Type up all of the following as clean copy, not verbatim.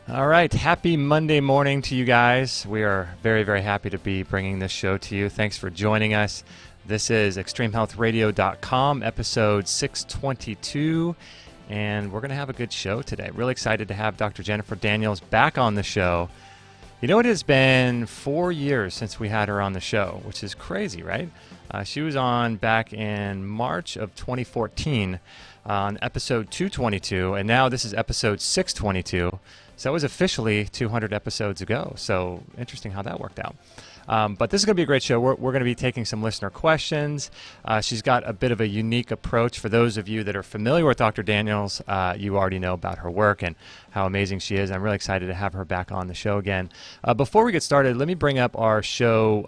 All right, happy Monday morning to you guys. We are very, very happy to be bringing this show to you. Thanks for joining us. This is ExtremeHealthRadio.com, episode 622, and we're going to have a good show today. Really excited to have Dr. Jennifer Daniels back on the show. You know, it has been 4 years since we had her on the show, which is crazy, right? She was on back in March of 2014 on episode 222, and now this is episode 622. So it was officially 200 episodes ago. So interesting how that worked out. But this is going to be a great show. We're going to be taking some listener questions. She's got a bit of a unique approach. For those of you that are familiar with Dr. Daniels, you already know about her work and how amazing she is. I'm really excited to have her back on the show again. Before we get started, let me bring up our show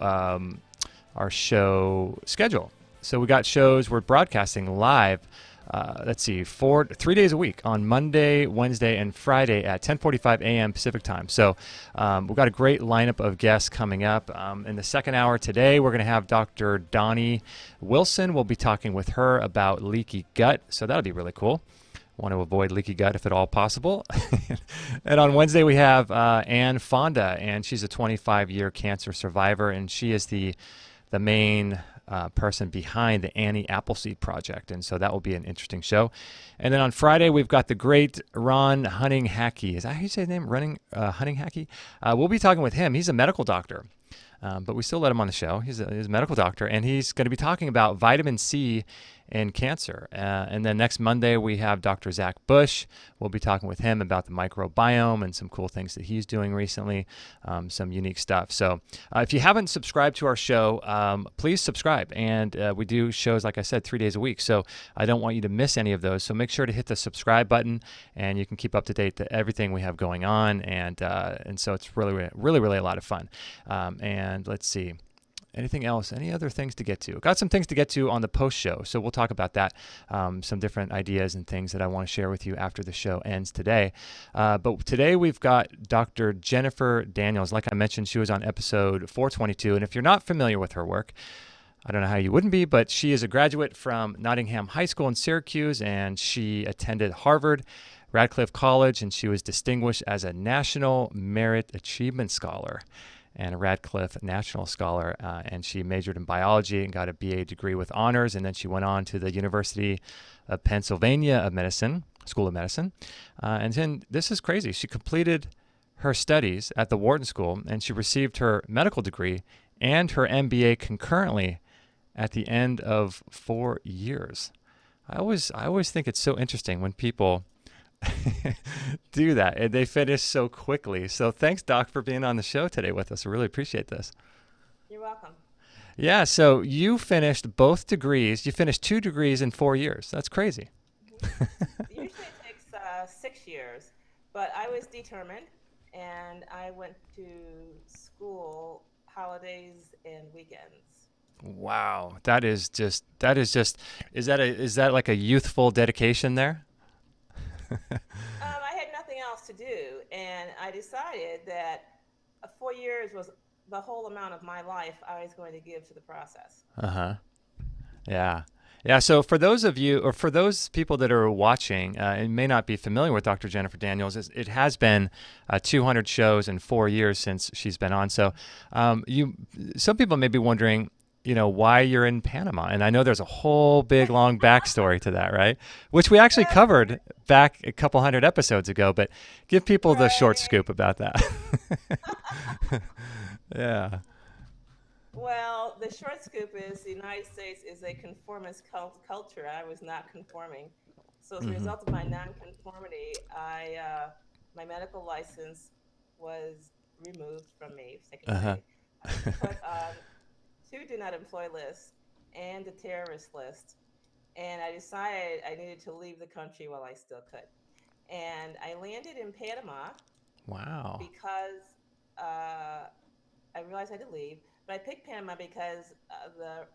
schedule. So we got shows. We're broadcasting live. Let's see, 3 days a week on Monday, Wednesday, and Friday at 10:45 a.m. Pacific time. So we've got a great lineup of guests coming up. In the second hour today, we're going to have Dr. Donnie Wilson. We'll be talking with her about leaky gut. So that'll be really cool. Want to avoid leaky gut if at all possible. And on Wednesday, we have Anne Fonda, and she's a 25-year cancer survivor, and she is the main person behind the Annie Appleseed Project, and so that will be an interesting show. And then on Friday, we've got the great Ron Hunning-Hackey. Is that how you say his name? Hunning-Hackey? We'll be talking with him. He's a medical doctor, but we still let him on the show. He's a medical doctor, and he's going to be talking about vitamin C and cancer. And then next Monday, we have Dr. Zach Bush. We'll be talking with him about the microbiome and some cool things that he's doing recently, some unique stuff. So if you haven't subscribed to our show, please subscribe. And we do shows, like I said, 3 days a week. So I don't want you to miss any of those. So make sure to hit the subscribe button, and you can keep up to date to everything we have going on. And so it's really a lot of fun. And let's see. Anything else? Any other things to get to? Got some things to get to on the post show, so we'll talk about that. Some different ideas and things that I want to share with you after the show ends today. But today we've got Dr. Jennifer Daniels. Like I mentioned, she was on episode 422, and if you're not familiar with her work, I don't know how you wouldn't be, but she is a graduate from Nottingham High School in Syracuse, and she attended Harvard, Radcliffe College, and she was distinguished as a National Merit Achievement Scholar and a Radcliffe National Scholar, and she majored in biology and got a BA degree with honors, and then she went on to the University of Pennsylvania School of Medicine, and then this is crazy. She completed her studies at the Wharton School, and she received her medical degree and her MBA concurrently at the end of 4 years. I always think it's so interesting when people do that, and they finish so quickly. So thanks, Doc, for being on the show today with us. I really appreciate this. You're welcome. Yeah, so you finished both degrees. You finished 2 degrees in 4 years. That's crazy. Usually it takes 6 years, but I was determined, and I went to school holidays and weekends. Wow, is that like a youthful dedication there? I had nothing else to do, and I decided that 4 years was the whole amount of my life I was going to give to the process. Yeah. So for those of you, or for those people that are watching and may not be familiar with Dr. Jennifer Daniels, it has been 200 shows in 4 years since she's been on. So some people may be wondering, why you're in Panama. And I know there's a whole big, long backstory to that, right? Which we actually covered back a couple hundred episodes ago, but give people the short scoop about that. Yeah. Well, the short scoop is the United States is a conformist culture. I was not conforming. So as a result of my nonconformity, my medical license was removed from me. Secondly, I put on 2 do not employ lists and a terrorist list. And I decided I needed to leave the country while I still could. And I landed in Panama. Wow. Because I realized I had to leave. But I picked Panama because the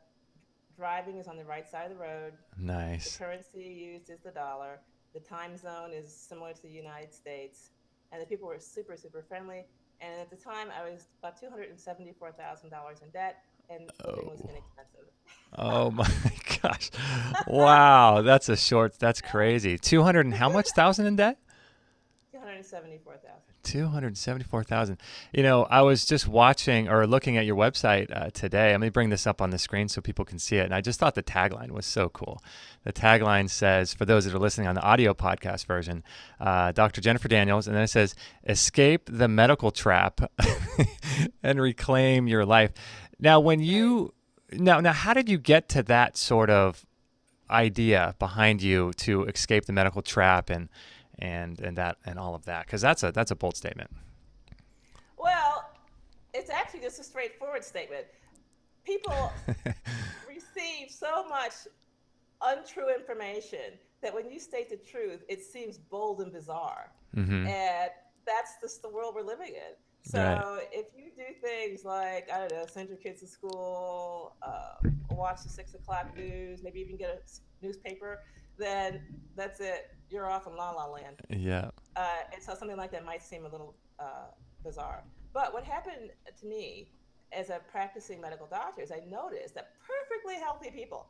driving is on the right side of the road. Nice. The currency used is the dollar. The time zone is similar to the United States. And the people were super, super friendly. And at the time, I was about $274,000 in debt, and living was inexpensive. Oh my gosh. Wow. That's crazy. 200 and how much thousand in debt? 274,000. 274,000. I was just watching or looking at your website today. Let me bring this up on the screen so people can see it. And I just thought the tagline was so cool. The tagline says, for those that are listening on the audio podcast version, Dr. Jennifer Daniels, and then it says, escape the medical trap and reclaim your life. Now, now, how did you get to that sort of idea behind you to escape the medical trap and that and all of that? Because that's a bold statement. Well, it's actually just a straightforward statement. People receive so much untrue information that when you state the truth, it seems bold and bizarre. Mm-hmm. And that's just the world we're living in. So Right. if you do things like, I don't know, send your kids to school, watch the 6 o'clock news, maybe even get a newspaper, then that's it. You're off in la la land. Yeah. And so something like that might seem a little bizarre. But what happened to me as a practicing medical doctor is I noticed that perfectly healthy people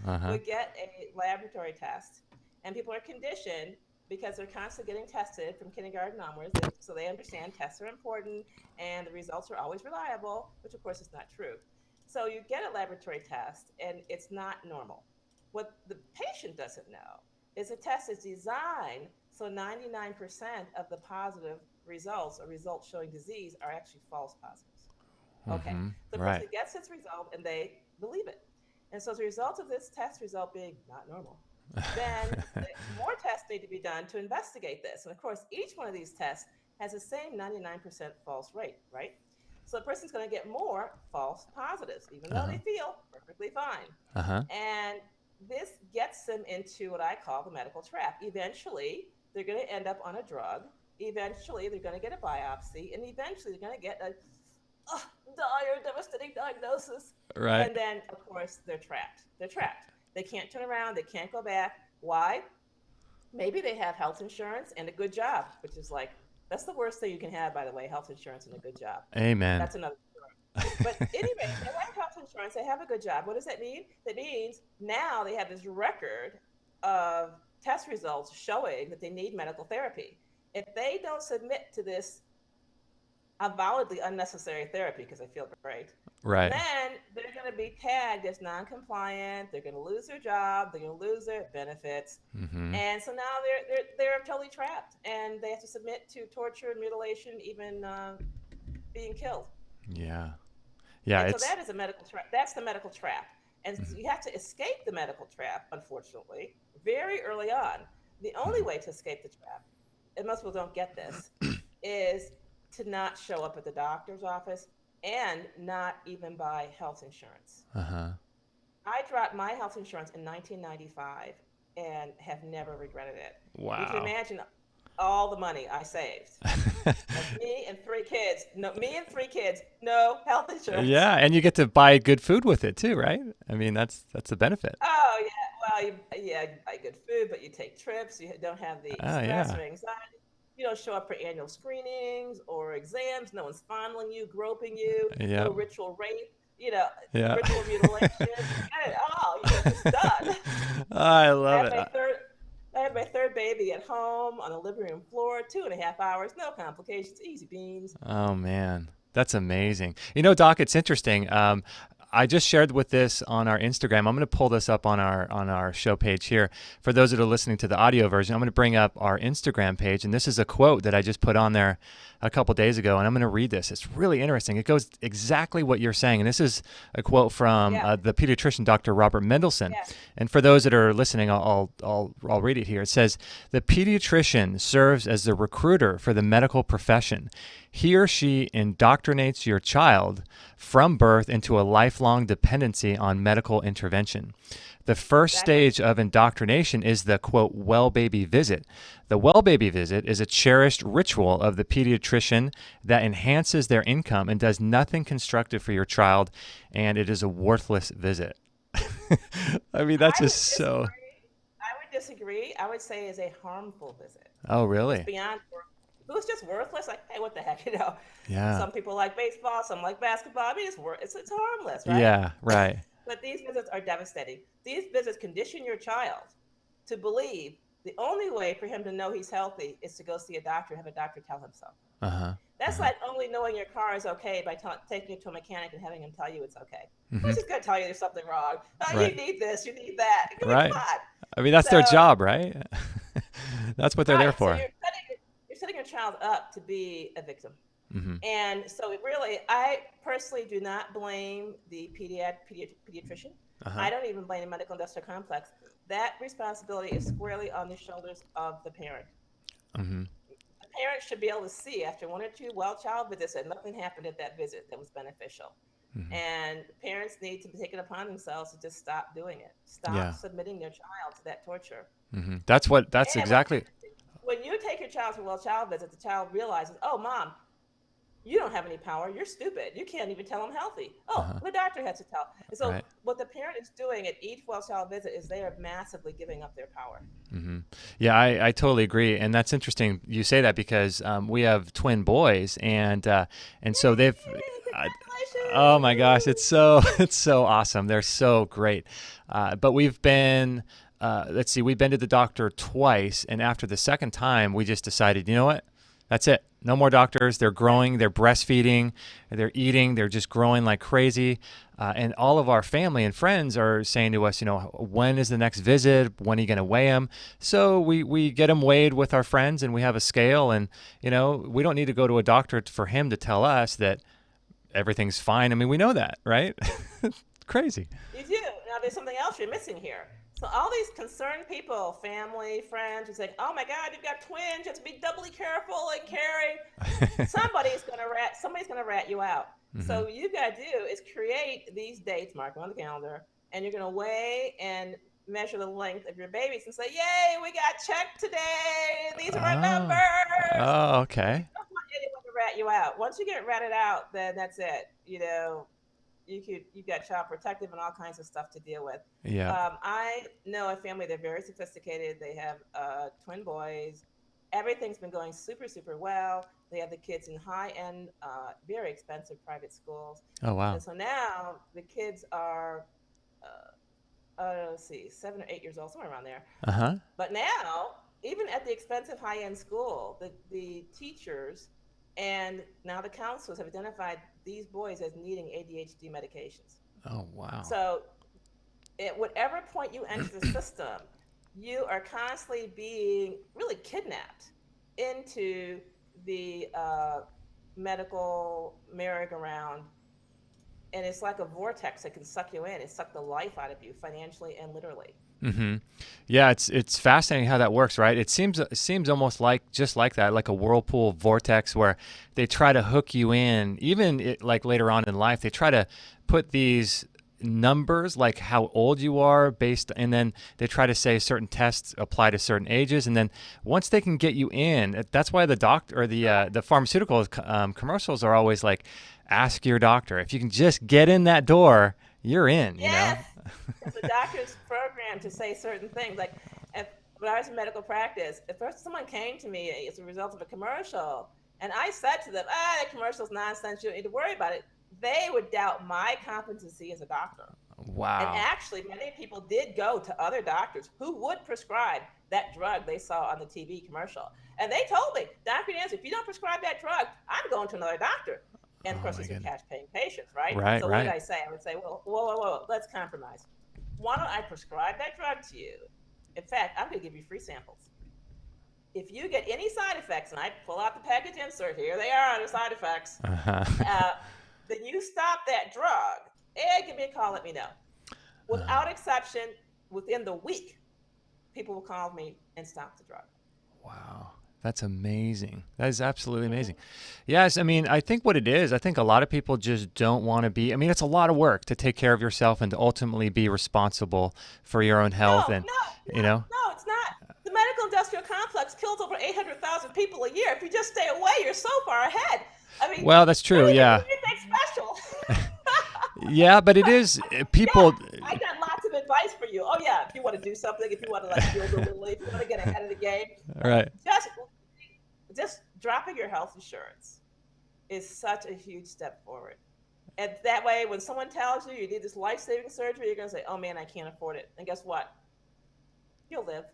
Uh-huh. would get a laboratory test, and people are conditioned because they're constantly getting tested from kindergarten onwards, so they understand tests are important and the results are always reliable, which of course is not true. So you get a laboratory test and it's not normal. What the patient doesn't know is the test is designed so 99% of the positive results or results showing disease are actually false positives. Okay, Mm-hmm. the person Right. gets its result and they believe it. And so as a result of this test result being not normal, then more tests need to be done to investigate this. And of course, each one of these tests has the same 99% false rate, right? So the person's going to get more false positives, even though Uh-huh. they feel perfectly fine. Uh-huh. And this gets them into what I call the medical trap. Eventually, they're going to end up on a drug. Eventually, they're going to get a biopsy. And eventually, they're going to get a dire, devastating diagnosis. Right. And then, of course, they're trapped. They're trapped. They can't turn around. They can't go back. Why? Maybe they have health insurance and a good job, which is like, that's the worst thing you can have, by the way, health insurance and a good job. Amen. That's another story. But anyway, they have health insurance, they have a good job. What does that mean? That means now they have this record of test results showing that they need medical therapy. If they don't submit to this avowedly unnecessary therapy because they feel great, Right. then they're going to be tagged as non-compliant. They're going to lose their job. They're going to lose their benefits, Mm-hmm. and so now they're totally trapped, and they have to submit to torture, mutilation, even being killed. Yeah. Yeah. And so It's. that is a medical trap. That's the medical trap, and Mm-hmm. you have to escape the medical trap. Unfortunately, very early on, the only Mm-hmm. way to escape the trap, and most people don't get this, is to not show up at the doctor's office and not even buy health insurance. Uh-huh. I dropped my health insurance in 1995 and have never regretted it. You can Wow. imagine all the money I saved. Like me and three kids, no health insurance. Yeah, and you get to buy good food with it too, right? I mean, that's the benefit. Oh yeah, well you buy good food, but you take trips. You don't have the Oh stress yeah. or anxiety. You don't show up for annual screenings or exams. No one's fondling you, groping you. No Yep. ritual rape. Yeah. Ritual mutilation. Forget it all. You're just done. I I love had it. my third. I had my third baby at home on the living room floor, 2.5 hours, no complications, easy beans. Oh man, that's amazing. Doc, it's interesting. I just shared with this on our Instagram. I'm going to pull this up on our show page here. For those that are listening to the audio version, I'm going to bring up our Instagram page, and this is a quote that I just put on there a couple days ago, and I'm going to read this. It's really interesting. It goes exactly what you're saying, and this is a quote from Yeah, the pediatrician Dr. Robert Mendelsohn. yeah, And for those that are listening, I'll read it here. It says, "The pediatrician serves as the recruiter for the medical profession. He or she indoctrinates your child from birth into a lifelong dependency on medical intervention. The first exactly. stage of indoctrination is the, quote, well baby visit. The well baby visit is a cherished ritual of the pediatrician that enhances their income and does nothing constructive for your child, and it is a worthless visit." I mean, that's I just would so. disagree. I would disagree. I would say is a harmful visit. Oh, It's really? beyond if it was just worthless, like, hey, what the heck, Yeah. Some people like baseball, some like basketball. I mean, it's harmless, right? Yeah, right. But these visits are devastating. These visits condition your child to believe The only way for him to know he's healthy is to go see a doctor and have a doctor tell him so. Uh-huh. That's like only knowing your car is okay by taking it to a mechanic and having him tell you it's okay. Mm-hmm. Who's just going to tell you there's something wrong? Oh, Right. you need this, you need that. I mean, Right. come on. I mean, that's their So, job, right? That's what they're there right. So for. you're setting your child up to be a victim. Mm-hmm. And so it really, I personally do not blame the pediatrician. Uh-huh. I don't even blame the medical industrial complex. That responsibility is squarely on the shoulders of the parent. Mm-hmm. The parent should be able to see after one or two well child visits that nothing happened at that visit that was beneficial. Mm-hmm. And parents need to take it upon themselves to just stop doing it. Stop Yeah. submitting their child to that torture. Mm-hmm. That's And exactly. when you take your child to a well child visit, the child realizes, oh, mom, you don't have any power. You're stupid. You can't even tell I'm healthy. Oh, Uh-huh. the doctor has to tell. And so Right. what the parent is doing at each well child visit is they are massively giving up their power. Mm-hmm. Yeah, I totally agree, and that's interesting you say that because we have twin boys, and so they've. Oh my gosh, it's so awesome. They're so great, but we've been. Let's see, we've been to the doctor twice, and after the second time, we just decided, you know what? That's it. No more doctors. They're growing. They're breastfeeding. They're eating. They're just growing like crazy. And all of our family and friends are saying to us, when is the next visit? When are you going to weigh them? So we get them weighed with our friends, and we have a scale. And, we don't need to go to a doctor for him to tell us that everything's fine. I mean, we know that, right? Crazy. You do. Now, there's something else you're missing here. So all these concerned people, family, friends, who say, oh my God, you've got twins, you have to be doubly careful and caring. Somebody's gonna rat you out. Mm-hmm. So what you've got to do is create these dates, mark them on the calendar, and you're gonna weigh and measure the length of your babies and say, yay, we got checked today. These are our numbers. Oh, okay. You don't want anyone to rat you out. Once you get ratted out, then that's it. You've got child protective and all kinds of stuff to deal with. Yeah. I know a family, they're very sophisticated. They have twin boys. Everything's been going super, super well. They have the kids in high-end, very expensive private schools. Oh, wow. And so now the kids are, 7 or 8 years old, somewhere around there. Uh-huh. But now, even at the expensive high-end school, the teachers and now the counselors have identified these boys as needing ADHD medications. Oh, wow. So at whatever point you enter the system, you are constantly being really kidnapped into the medical merry-go-round. And it's like a vortex that can suck you in and suck the life out of you financially and literally. Mm-hmm. Yeah, it's fascinating how that works, right? It seems almost just like that, like a whirlpool vortex where they try to hook you in. Even like later on in life, they try to put these numbers like how old you are and then they try to say certain tests apply to certain ages, and then once they can get you in, that's why the doctor or the pharmaceutical commercials are always like, ask your doctor. If you can just get in that door, you're in. Yes. It's a doctor's program to say certain things. Like when I was in medical practice, at first someone came to me as a result of a commercial, and I said to them, that commercial's nonsense. You don't need to worry about it. They would doubt my competency as a doctor. Wow. And actually, many people did go to other doctors who would prescribe that drug they saw on the TV commercial. And they told me, Dr. Nancy, if you don't prescribe that drug, I'm going to another doctor. And of course, these are cash-paying patients, right? Right, so right. What did I say? I would say, well, whoa, let's compromise. Why don't I prescribe that drug to you? In fact, I'm going to give you free samples. If you get any side effects, and I pull out the package insert, here they are, the side effects, then you stop that drug, and give me a call, let me know. Without exception, within the week, people will call me and stop the drug. Wow. That's amazing. That is absolutely amazing. Yes, I mean, I think what it is, I think a lot of people just don't want to be, it's a lot of work to take care of yourself and to ultimately be responsible for your own health. No, it's not. The medical industrial complex kills over 800,000 people a year. If you just stay away, you're so far ahead. Well, that's true, yeah. Anything special. Yeah, but it is, people... Yeah, I got lots of advice for you. Oh, yeah, if you want to do something, if you want to build a little, if you want to get ahead of the game. Right. Just dropping your health insurance is such a huge step forward. And that way, when someone tells you you need this life-saving surgery, you're going to say, oh, man, I can't afford it. And guess what? you'll live.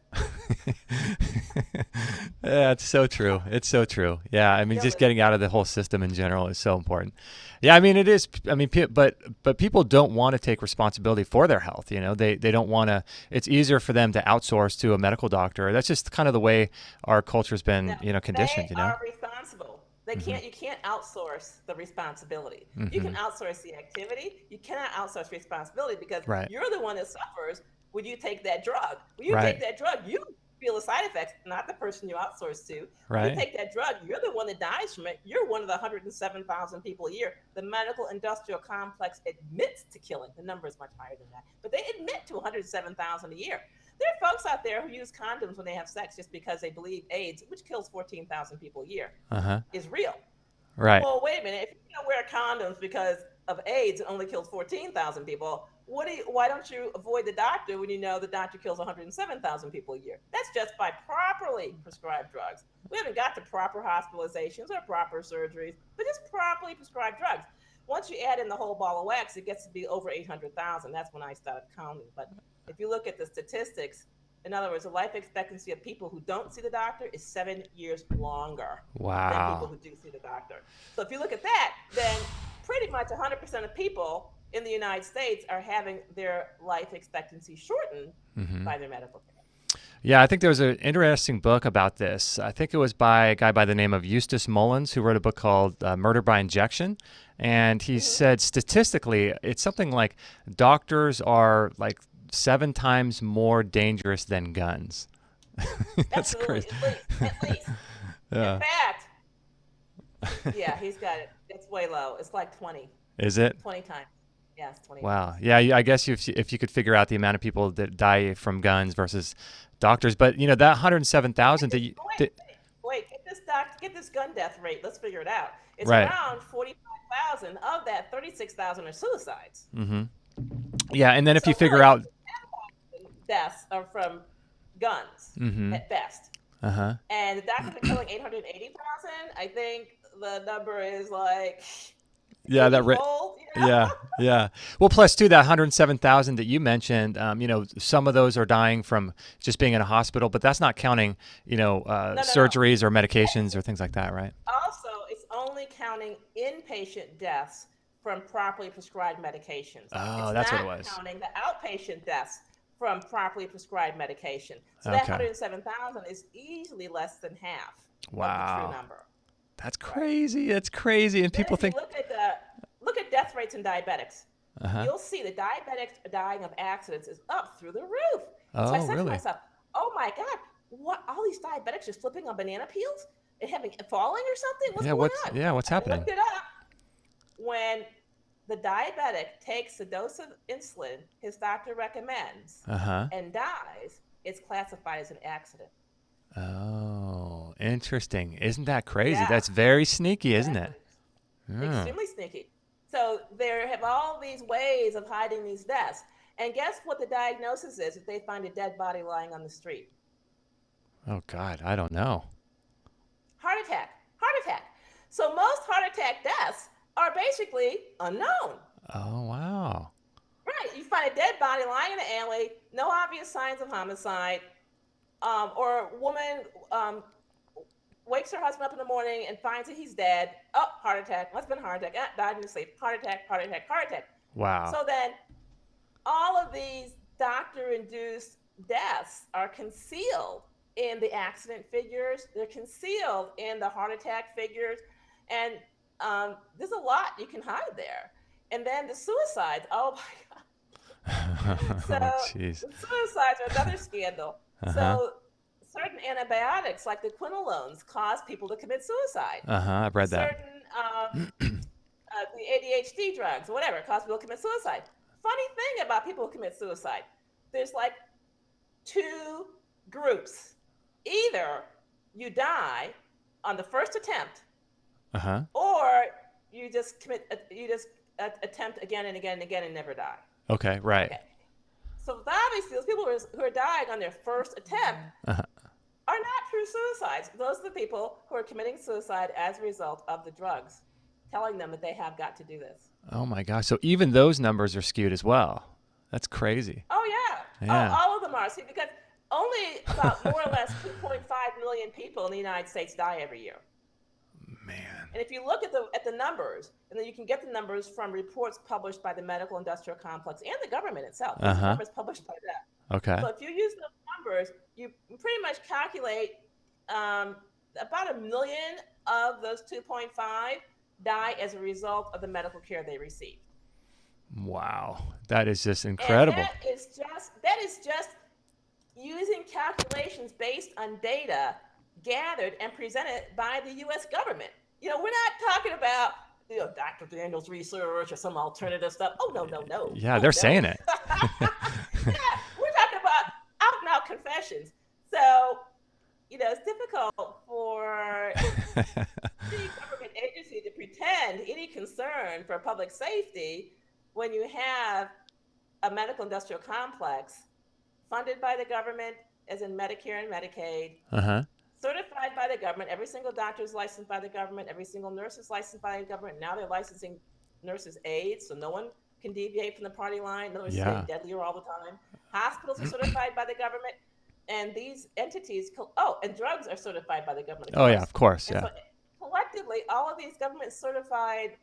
Yeah, it's so true. It's so true. Yeah, I mean, You'll just live. getting out of the whole system in general is so important. Yeah, I mean, it is. I mean, but people don't want to take responsibility for their health. You know, they don't want to. It's easier for them to outsource to a medical doctor. That's just kind of the way our culture's Now, been, conditioned. they are responsible. Hmm. You can't outsource the responsibility. You can Hmm. outsource the activity. You cannot outsource responsibility because Right. you're the one that suffers when you take that drug. When you Right. take that drug, you feel the side effects, not the person you outsource to. When you Right. take that drug, you're the one that dies from it. You're one of the 107,000 people a year. The medical industrial complex admits to killing. The number is much higher than that, but they admit to 107,000 a year. There are folks out there who use condoms when they have sex just because they believe AIDS, which kills 14,000 people a year, Uh huh. is real. Right. Well, wait a minute. If you don't wear condoms because of AIDS, it only kills 14,000 people. Why don't you avoid the doctor when you know the doctor kills 107,000 people a year? That's just by properly prescribed drugs. We haven't got to proper hospitalizations or proper surgeries, but just properly prescribed drugs. Once you add in the whole ball of wax, it gets to be over 800,000. That's when I started counting. But if you look at the statistics, in other words, the life expectancy of people who don't see the doctor is 7 years longer than people Wow. who do see the doctor. So if you look at that, then pretty much 100% of people in the United States are having their life expectancy shortened Hmm. by their medical care. Yeah, I think there was an interesting book about this. I think it was by a guy by the name of Eustace Mullins, who wrote a book called Murder by Injection. And he Mm-hmm. said statistically, it's something like doctors are like 7 times more dangerous than guns. That's Absolutely, crazy. at least. In Yeah. fact, yeah, he's got it. It's way low. It's like Is it? 20 times. Yes, 20 times. Wow. Yeah, I guess if you could figure out the amount of people that die from guns versus doctors, but that Get 107,000 that this, you wait, wait, get this gun death rate. Let's figure it out. It's right. around 45,000. Of that, 36,000 are suicides. Hmm. Yeah, and then if you So figure really, out deaths are from guns hmm. at best. Uh-huh. And the doctors are killing 880,000. I think the number is like Yeah, 80 fold, yeah, yeah. Well, plus too, that 107,000 that you mentioned, some of those are dying from just being in a hospital, but that's not counting, No, no, no. surgeries or medications or things like that, right? Also, it's only counting inpatient deaths from properly prescribed medications. Oh, It's that's what not it was. counting the outpatient deaths from properly prescribed medication. So that Okay. 107,000 is easily less than half of the true Wow. number. That's Right. crazy. It's crazy. And Then people if you think, look at death rates in diabetics, uh-huh. you'll see that diabetics dying of accidents is up through the roof. So I Oh, said to really? myself, "Oh my God, what? All these diabetics are slipping on banana peels and having falling or something? What's Yeah, going what's on?" yeah, what's I happening? looked it up. When the diabetic takes the dose of insulin his doctor recommends Uh-huh. and dies, it's classified as an accident. Oh, interesting. Isn't that crazy? Yeah, That's very sneaky, isn't it? exactly. Yeah. Extremely sneaky. So they have all these ways of hiding these deaths. And guess what the diagnosis is if they find a dead body lying on the street? Oh God, I don't know. Heart attack. Heart attack. So most heart attack deaths are basically unknown. Oh, wow. Right. You find a dead body lying in an alley, no obvious signs of homicide, or a woman wakes her husband up in the morning and finds that he's dead. Oh, heart attack. Must have been a heart attack. Died in his sleep. Heart attack, heart attack, heart attack. Wow. So then all of these doctor-induced deaths are concealed in the accident figures. They're concealed in the heart attack figures. And there's a lot you can hide there. And then the suicides. Oh my God. So Oh, jeez. the suicides are another scandal. Uh-huh. So certain antibiotics like the quinolones cause people to commit suicide. Uh-huh. I've read that. Certain the ADHD drugs, whatever, cause people to commit suicide. Funny thing about people who commit suicide, there's like two groups. Either you die on the first attempt, Uh-huh. or you just attempt again and again and again and never die. Okay, right. Okay. So obviously, those people who are dying on their first attempt Uh-huh. are not true suicides. Those are the people who are committing suicide as a result of the drugs, telling them that they have got to do this. Oh my gosh. So even those numbers are skewed as well. That's crazy. Oh yeah. Yeah. Oh, all of them are. See, because only about more or less 2.5 million people in the United States die every year. Man. And if you look at the numbers, and then you can get the numbers from reports published by the medical industrial complex and the government itself. These are numbers published by them. Okay. So if you use those numbers, you pretty much calculate about 1 million of those 2.5 die as a result of the medical care they received. Wow, that is just incredible. And that is just using calculations based on data gathered and presented by the U.S. government. We're not talking about Dr. Daniels' research or some alternative stuff. Oh, no. Yeah, they're saying it. Yeah, we're talking about out and out confessions. So, it's difficult for the government agency to pretend any concern for public safety when you have a medical industrial complex funded by the government, as in Medicare and Medicaid, certified by the government. Every single doctor is licensed by the government. Every single nurse is licensed by the government. Now they're licensing nurses' aides, so no one can deviate from the party line. No one's getting deadlier all the time. Hospitals are certified by the government, and these entities. And drugs are certified by the government. Oh yeah, of course. And yeah. So collectively, all of these government-certified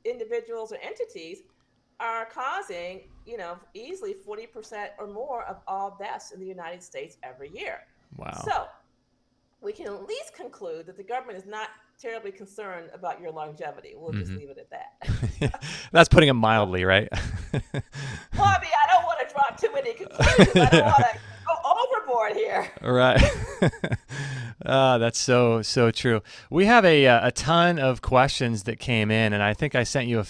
individuals or entities are causing, easily 40% or more of all deaths in the United States every year. Wow. So we can at least conclude that the government is not terribly concerned about your longevity. We'll just leave it at that. That's putting it mildly, right? Well, I don't want to draw too many conclusions. I don't want to go overboard here. Right. That's so true. We have a ton of questions that came in, and I think I sent you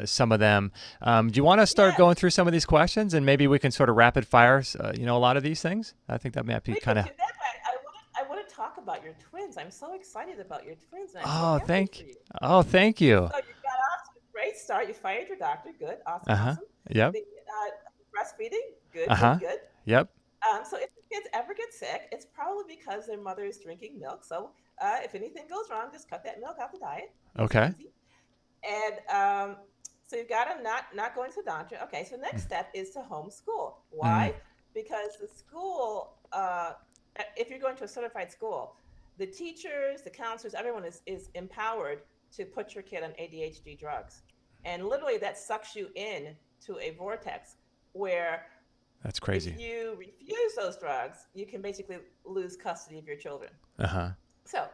some of them. Do you want to start going through some of these questions, and maybe we can sort of rapid fire, a lot of these things? I think that might be kind of. I want to talk about your twins. I'm so excited about your twins. Thank you. Oh, thank you. So you got off to a great start. You fired your doctor. Good. Awesome. Yep. Breastfeeding. Good. Good. Yep. So if the kids ever get sick, it's probably because their mother is drinking milk. So if anything goes wrong, just cut that milk out the diet. Okay. And so you've got them not going to the doctor. Okay. So next step is to homeschool. Why? Because the school, if you're going to a certified school, the teachers, the counselors, everyone is empowered to put your kid on ADHD drugs. And literally that sucks you in to a vortex where that's crazy. If you refuse those drugs, you can basically lose custody of your children. So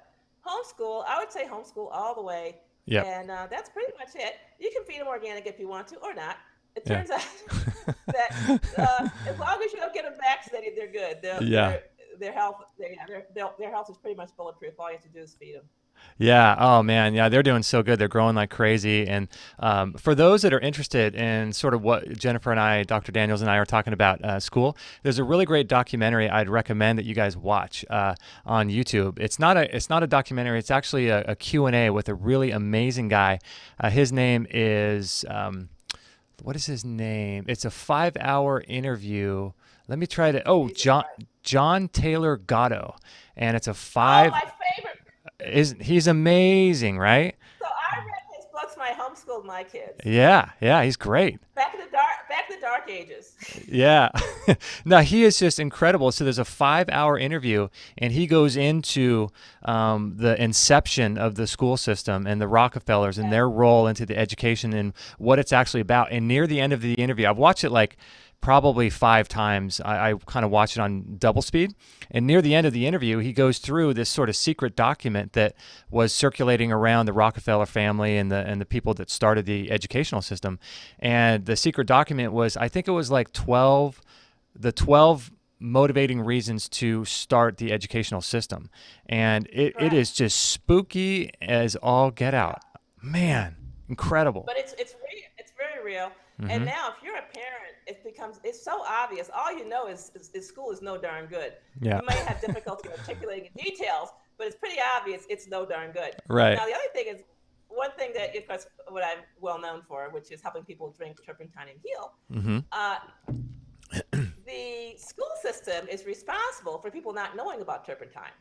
homeschool, I would say homeschool all the way. Yeah. And that's pretty much it. You can feed them organic if you want to or not. It turns out that as long as you don't get them vaccinated, they're good. Their health is pretty much bulletproof. All you have to do is feed them. Yeah. Oh man. Yeah, they're doing so good. They're growing like crazy. And for those that are interested in sort of what Jennifer and I, Dr. Daniels and I are talking about school, there's a really great documentary I'd recommend that you guys watch on YouTube. It's not a documentary. It's actually a Q&A with a really amazing guy. His name is what is his name? It's a 5-hour interview. Let me try to. John Taylor Gatto, and it's a 5. Oh, my favorite. He's amazing, right? So I read his books when I homeschooled my kids. Yeah, he's great. Back in the dark ages. Yeah. No, he is just incredible. So there's a 5-hour interview, and he goes into the inception of the school system and the Rockefellers and their role into the education and what it's actually about. And near the end of the interview, I've watched it like probably 5 times. I kind of watched it on double speed. And near the end of the interview, he goes through this sort of secret document that was circulating around the Rockefeller family and the people that started the educational system. And the secret document was, I think it was like 12 motivating reasons to start the educational system. And it is just spooky as all get out. Man, incredible. But it's very real. And now if you're a parent, it's so obvious. All you know is school is no darn good. Yeah. You may have difficulty articulating details, but it's pretty obvious it's no darn good. Right. Now the other thing is, one thing that, of course, what I'm well known for, which is helping people drink turpentine and heal. The school system is responsible for people not knowing about turpentine.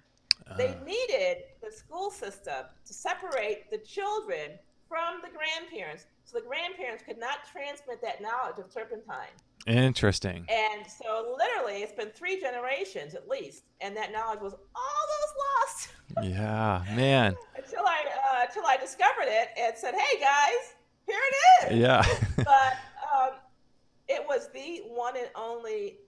They needed the school system to separate the children from the grandparents, so the grandparents could not transmit that knowledge of turpentine. Interesting. And so literally it's been 3 generations at least, and that knowledge was almost lost Yeah, man. until I discovered it and said, "Hey guys, here it is." Yeah. But it was the one and only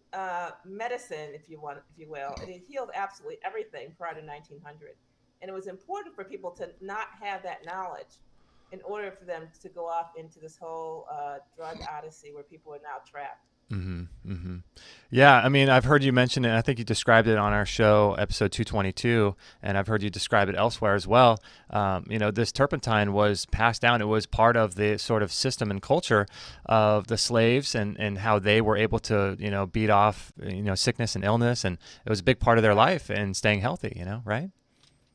medicine, if you will, and it healed absolutely everything prior to 1900. And it was important for people to not have that knowledge in order for them to go off into this whole drug odyssey where people are now trapped. hmm hmm Yeah, I mean, I've heard you mention it. I think you described it on our show, episode 222, and I've heard you describe it elsewhere as well. This turpentine was passed down. It was part of the sort of system and culture of the slaves and how they were able to, beat off, sickness and illness. And it was a big part of their life and staying healthy, right?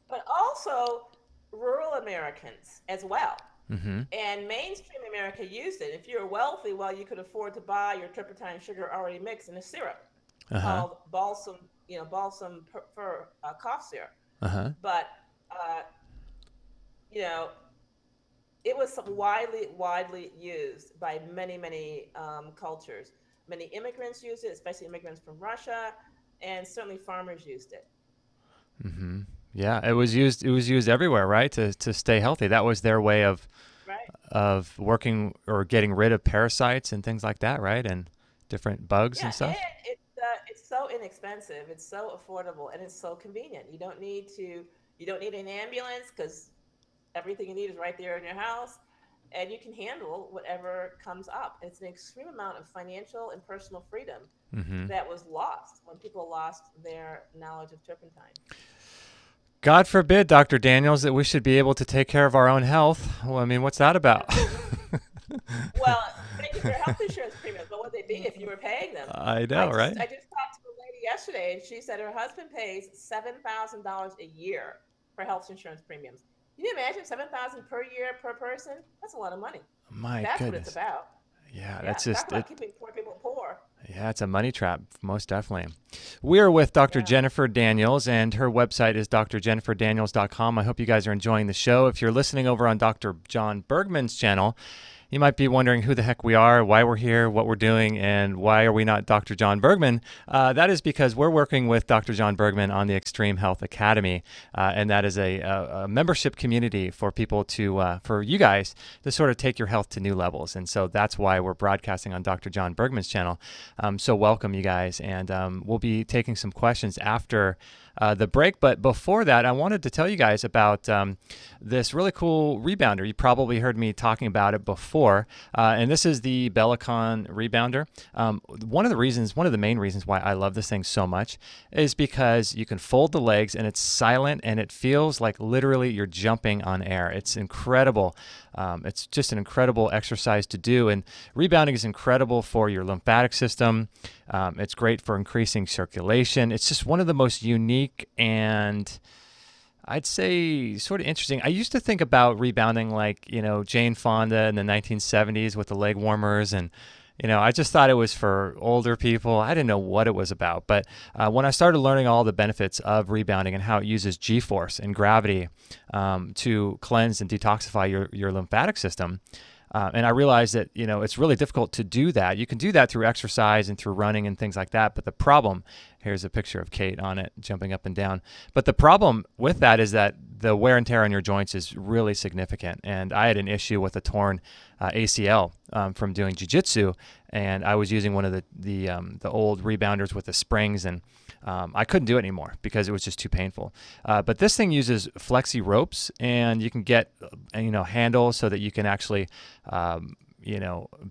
But also rural Americans as well. hmm And mainstream America used it. If you were wealthy, well, you could afford to buy your turpentine sugar already mixed in a syrup Uh-huh. called balsam for cough syrup. Uh-huh. But uh, you know, it was widely used by many cultures. Many immigrants used it, especially immigrants from Russia, and certainly farmers used it. hmm Yeah, it was used. It was used everywhere, right? To stay healthy. That was their way Right. of working or getting rid of parasites and things like that, right? And different bugs Yeah, and and stuff. it's so inexpensive, it's so affordable, and it's so convenient. You don't need an ambulance because everything you need is right there in your house, and you can handle whatever comes up. It's an extreme amount of financial and personal freedom hmm that was lost when people lost their knowledge of turpentine. God forbid, Dr. Daniels, that we should be able to take care of our own health. Well, I mean, what's that about? Well, thank you for your health insurance premiums. What would they be if you were paying them? I know, right? I just talked to a lady yesterday, and she said her husband pays $7,000 a year for health insurance premiums. Can you imagine 7,000 per year per person? That's a lot of money. My That's what it's goodness. about. Yeah, Yeah, that's talk just it. about keeping poor people poor. Yeah, it's a money trap, most definitely. We are with Dr. Yeah. Jennifer Daniels, and her website is drjenniferdaniels.com. I hope you guys are enjoying the show. If you're listening over on Dr. John Bergman's channel, you might be wondering who the heck we are, why we're here, what we're doing, and why are we not Dr. John Bergman. That is because we're working with Dr. John Bergman on the Extreme Health Academy, and that is a membership community for people for you guys to sort of take your health to new levels. And so that's why we're broadcasting on Dr. John Bergman's channel. So welcome, you guys, and we'll be taking some questions after the break. But before that, I wanted to tell you guys about this really cool rebounder. You probably heard me talking about it before, and this is the Bellicon rebounder. One of the main reasons why I love this thing so much is because you can fold the legs and it's silent and it feels like literally you're jumping on air. It's incredible. It's just an incredible exercise to do, and rebounding is incredible for your lymphatic system. It's great for increasing circulation. It's just one of the most unique and I'd say sort of interesting. I used to think about rebounding like, Jane Fonda in the 1970s with the leg warmers. And, I just thought it was for older people. I didn't know what it was about. But when I started learning all the benefits of rebounding and how it uses G-force and gravity to cleanse and detoxify your lymphatic system, and I realized that, it's really difficult to do that. You can do that through exercise and through running and things like that. But the problem, here's a picture of Kate on it, jumping up and down. But the problem with that is that the wear and tear on your joints is really significant. And I had an issue with a torn ACL from doing jiu-jitsu. And I was using one of the old rebounders with the springs, and I couldn't do it anymore because it was just too painful. But this thing uses flexi ropes, and you can get handles so that you can actually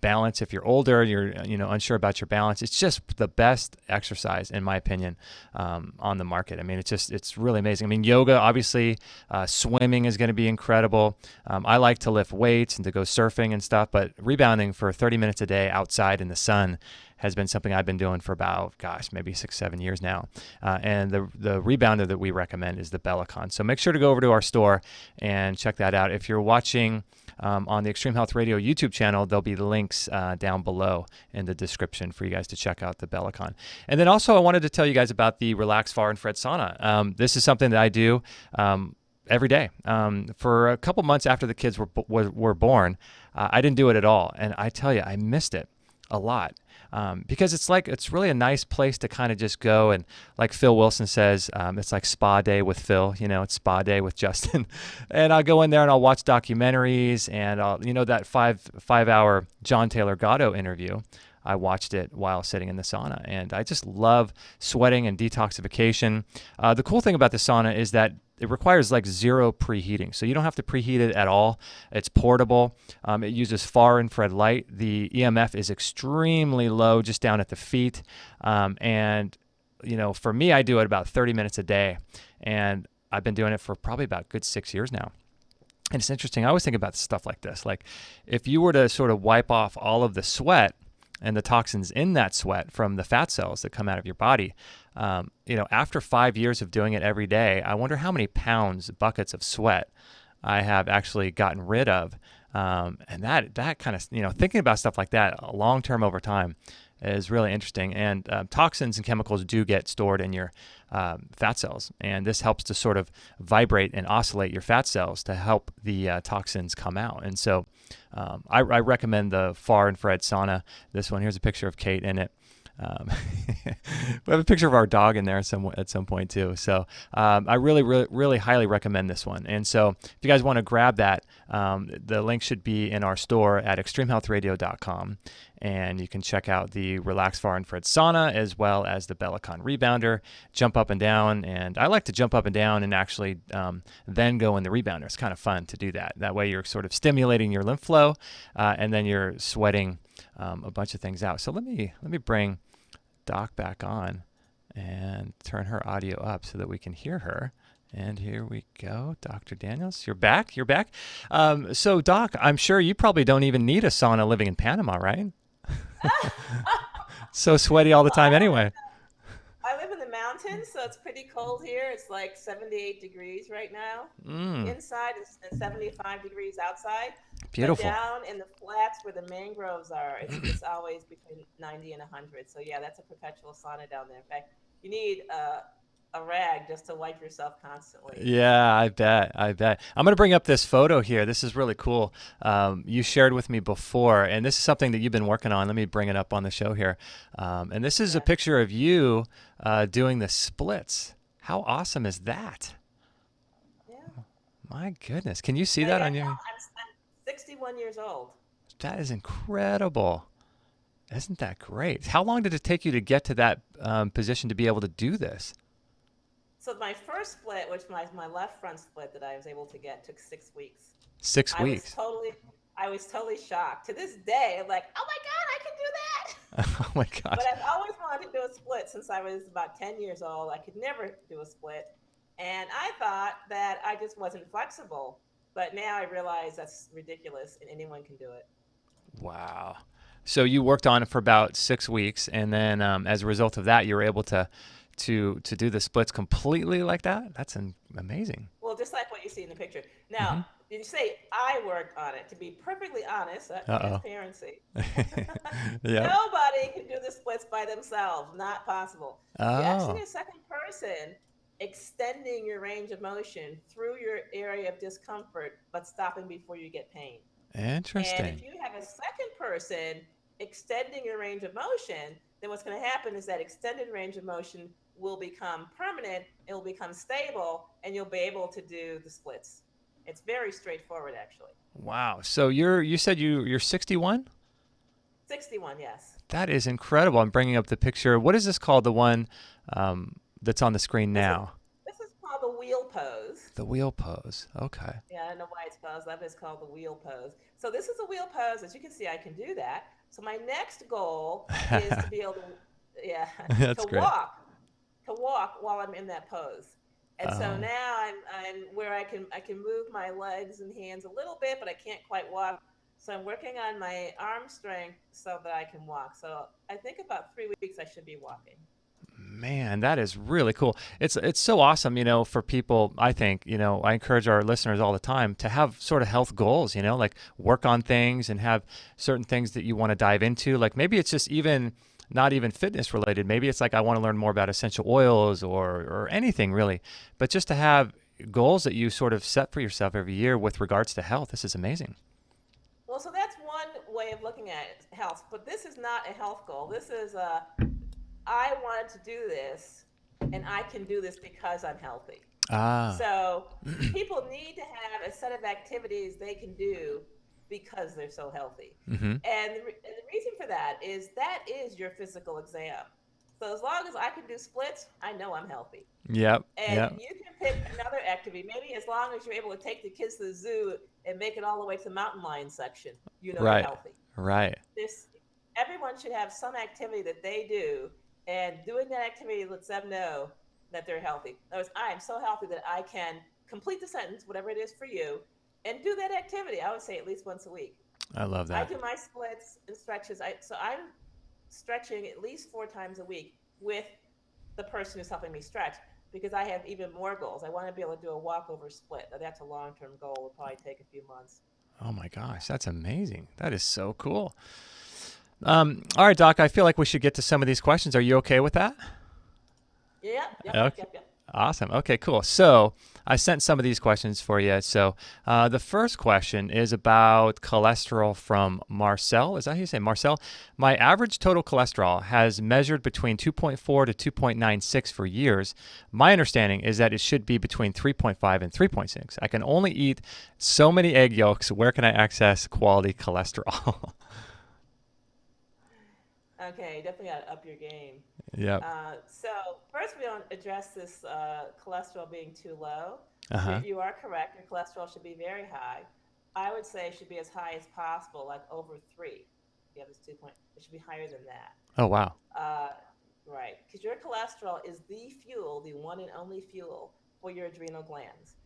balance if you're older, you're unsure about your balance. It's just the best exercise, in my opinion, on the market. I mean, it's really amazing. I mean, yoga, obviously, swimming is going to be incredible. I like to lift weights and to go surfing and stuff, but rebounding for 30 minutes a day outside in the sun has been something I've been doing for about, maybe 6-7 years now. And the rebounder that we recommend is the Bellicon. So make sure to go over to our store and check that out. If you're watching on the Extreme Health Radio YouTube channel, there'll be links down below in the description for you guys to check out the Bellicon. And then also I wanted to tell you guys about the Relax Far Infrared Sauna. This is something that I do every day. For a couple months after the kids were born, I didn't do it at all. And I tell you, I missed it a lot. because it's really a nice place to kind of just go, and like Phil Wilson says, it's like spa day with Phil, it's spa day with Justin. And I'll go in there and I'll watch documentaries, and I'll, that 5 hour John Taylor Gatto interview. I watched it while sitting in the sauna, and I just love sweating and detoxification. The cool thing about the sauna is that it requires like zero preheating, so you don't have to preheat it at all. It's portable. It uses far infrared light. The EMF is extremely low, just down at the feet. And for me, I do it about 30 minutes a day, and I've been doing it for probably about a good 6 years now. And it's interesting. I always think about stuff like this. Like if you were to sort of wipe off all of the sweat and the toxins in that sweat from the fat cells that come out of your body, after 5 years of doing it every day, I wonder how many buckets of sweat I have actually gotten rid of. And that kind of, thinking about stuff like that long term over time is really interesting. And toxins and chemicals do get stored in your fat cells, and this helps to sort of vibrate and oscillate your fat cells to help the toxins come out. And so I recommend the far infrared sauna. This one, here's a picture of Kate in it. We have a picture of our dog in there at some point too. So I really, really, really highly recommend this one. And so if you guys want to grab that, the link should be in our store at extremehealthradio.com. And you can check out the Relax Far Infrared Sauna as well as the Bellicon Rebounder. Jump up and down. And I like to jump up and down and actually then go in the rebounder. It's kind of fun to do that. That way you're sort of stimulating your lymph flow and then you're sweating a bunch of things out. So let me bring Doc back on and turn her audio up so that we can hear her. And here we go. Dr. Daniels, you're back. So Doc, I'm sure you probably don't even need a sauna living in Panama, right? So sweaty all the time anyway. I live in the mountains, so it's pretty cold here. It's like 78 degrees right now. Inside is 75 degrees outside. Beautiful. But down in the flats where the mangroves are, it's always between 90 and 100. So yeah, that's a perpetual sauna down there. In fact, you need a rag just to wipe yourself constantly. Yeah, I bet. I'm going to bring up this photo here. This is really cool. You shared with me before, and this is something that you've been working on. Let me bring it up on the show here. And this is a picture of you doing the splits. How awesome is that? Yeah. My goodness. Can you see that on your... I'm 61 years old. That is incredible. Isn't that great? How long did it take you to get to that position to be able to do this? So my first split, which my left front split that I was able to get, took 6 weeks. 6 weeks. I was totally shocked. To this day, I'm like, oh my God, I can do that. Oh my gosh. But I've always wanted to do a split since I was about 10 years old. I could never do a split. And I thought that I just wasn't flexible. But now I realize that's ridiculous and anyone can do it. Wow. So you worked on it for about 6 weeks. And then as a result of that, you were able to do the splits completely like that? That's amazing. Well, just like what you see in the picture. Now, did you say I worked on it? To be perfectly honest, transparency. Nobody can do the splits by themselves. Not possible. You actually need a second person extending your range of motion through your area of discomfort, but stopping before you get pain. Interesting. And if you have a second person extending your range of motion, then what's going to happen is that extended range of motion will become permanent, it will become stable, and you'll be able to do the splits. It's very straightforward, actually. Wow. So you said you're 61? 61, yes. That is incredible. I'm bringing up the picture. What is this called, the one that's on the screen now? This is called the wheel pose. The wheel pose. Okay. Yeah, I don't know why it's called that. It's called the wheel pose. So this is a wheel pose. As you can see, I can do that. So my next goal is to be able to walk while I'm in that pose. And so now I'm where I can move my legs and hands a little bit, but I can't quite walk. So I'm working on my arm strength so that I can walk. So I think about 3 weeks I should be walking. Man, that is really cool. It's so awesome, for people. I think, I encourage our listeners all the time to have sort of health goals, like work on things and have certain things that you want to dive into. Like maybe it's just not even fitness related. Maybe it's like I want to learn more about essential oils or anything really. But just to have goals that you sort of set for yourself every year with regards to health. This is amazing. Well, so that's one way of looking at it. health. But this is not a health goal. This is I wanted to do this, and I can do this because I'm healthy. Ah. So people need to have a set of activities they can do because they're so healthy. Mm-hmm. And the reason for that is your physical exam. So as long as I can do splits, I know I'm healthy. Yep. And Yep. you can pick another activity, maybe as long as you're able to take the kids to the zoo and make it all the way to the mountain lion section, you know you're Right. healthy. Right. This Everyone should have some activity that they do, and doing that activity lets them know that they're healthy. In other words, I am so healthy that I can complete the sentence, whatever it is for you, and do that activity. I would say at least once a week. I love I that. do my splits and stretches. So I'm stretching at least 4 times a week with the person who's helping me stretch, because I have even more goals. I want to be able to do a walkover split. Now, that's a long-term goal. It'll probably take a few months. Oh my gosh, that's amazing. That is so cool. All right, Doc, I feel like we should get to some of these questions. Are you okay with that? Yep. Awesome. Okay, cool. So I sent some of these questions for you. So the first question is about cholesterol from Marcel. Is that how you say Marcel? My average total cholesterol has measured between 2.4 to 2.96 for years. My understanding is that it should be between 3.5 and 3.6. I can only eat so many egg yolks. Where can I access quality cholesterol? Okay, definitely got to up your game. Yep. So first, we don't address this cholesterol being too low. Uh-huh. You are correct. Your cholesterol should be very high. I would say it should be as high as possible, like over 3. You have this 2 point. It should be higher than that. Oh, wow. Right, because your cholesterol is the fuel, the one and only fuel for your adrenal glands.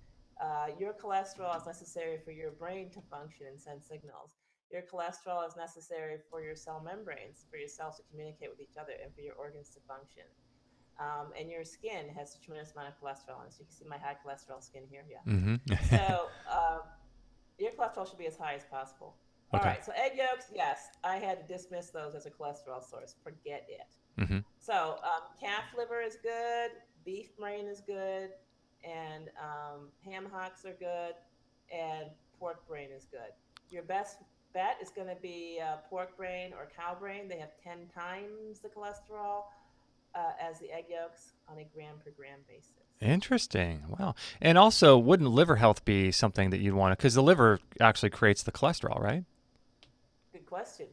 Your cholesterol is necessary for your brain to function and send signals. Your cholesterol is necessary for your cell membranes, for your cells to communicate with each other, and for your organs to function. And your skin has a tremendous amount of cholesterol in it. So you can see my high cholesterol skin here. Yeah. Mm-hmm. So your cholesterol should be as high as possible. All Okay. right. So egg yolks, yes, I had to dismiss those as a cholesterol source. Forget it. Mm-hmm. So calf liver is good, beef brain is good, and ham hocks are good, and pork brain is good. Your best bet is going to be pork brain or cow brain. They have 10 times the cholesterol as the egg yolks on a gram per gram basis. Interesting. Wow. And also, wouldn't liver health be something that you'd want to, because the liver actually creates the cholesterol, right? Good question.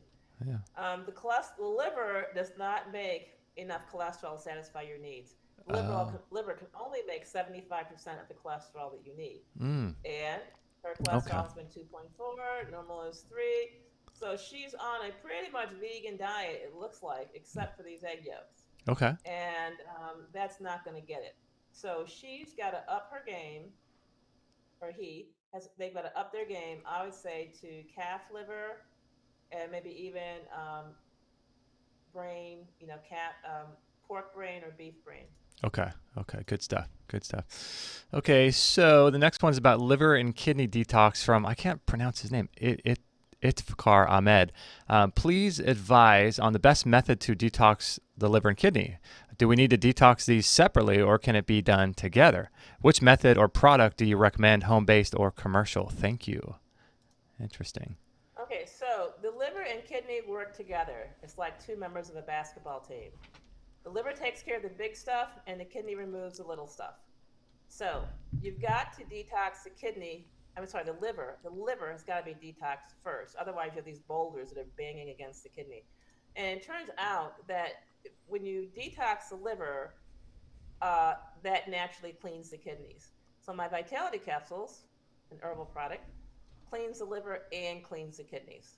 Yeah. The liver does not make enough cholesterol to satisfy your needs. The liver can only make 75% of the cholesterol that you need. And her cholesterol has been 2.4, normal is 3. So she's on a pretty much vegan diet, it looks like, except for these egg yolks. Okay. And that's not going to get it. So she's got to up her game, or they've got to up their game, I would say, to calf liver and maybe even brain, pork brain or beef brain. Okay. Good stuff. Okay. So the next one's about liver and kidney detox from, I can't pronounce his name. Itfakar Ahmed. Please advise on the best method to detox the liver and kidney. Do we need to detox these separately, or can it be done together? Which method or product do you recommend, home-based or commercial? Thank you. Interesting. Okay, so the liver and kidney work together. It's like two members of a basketball team. The liver takes care of the big stuff, and the kidney removes the little stuff. So you've got to detox the liver. The liver has got to be detoxed first. Otherwise, you have these boulders that are banging against the kidney. And it turns out that when you detox the liver, that naturally cleans the kidneys. So my Vitality Capsules, an herbal product, cleans the liver and cleans the kidneys.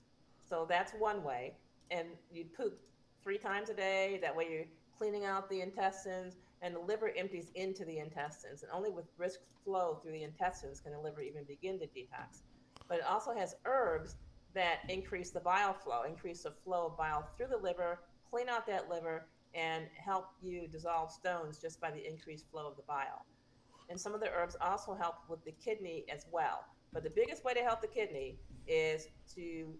So that's one way. And you poop 3 times a day. That way you're cleaning out the intestines, and the liver empties into the intestines. And only with brisk flow through the intestines can the liver even begin to detox. But it also has herbs that increase the bile flow, increase the flow of bile through the liver, clean out that liver, and help you dissolve stones just by the increased flow of the bile. And some of the herbs also help with the kidney as well. But the biggest way to help the kidney is to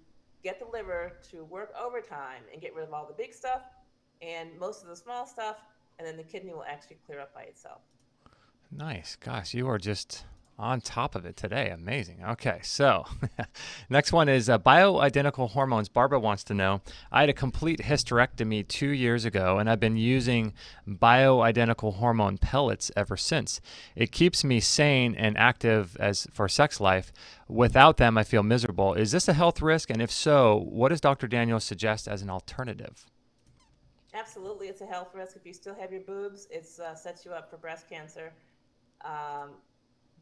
get the liver to work overtime and get rid of all the big stuff and most of the small stuff, and then the kidney will actually clear up by itself. Nice. Gosh, you are just On top of it today. Amazing. Okay, so next one is bioidentical hormones. Barbara wants to know, I had a complete hysterectomy 2 years ago, and I've been using bioidentical hormone pellets ever since. It keeps me sane and active as for sex life. Without them, I feel miserable. Is this a health risk? And if so, what does Dr. Daniels suggest as an alternative? Absolutely, it's a health risk. If you still have your boobs, it sets you up for breast cancer. Um,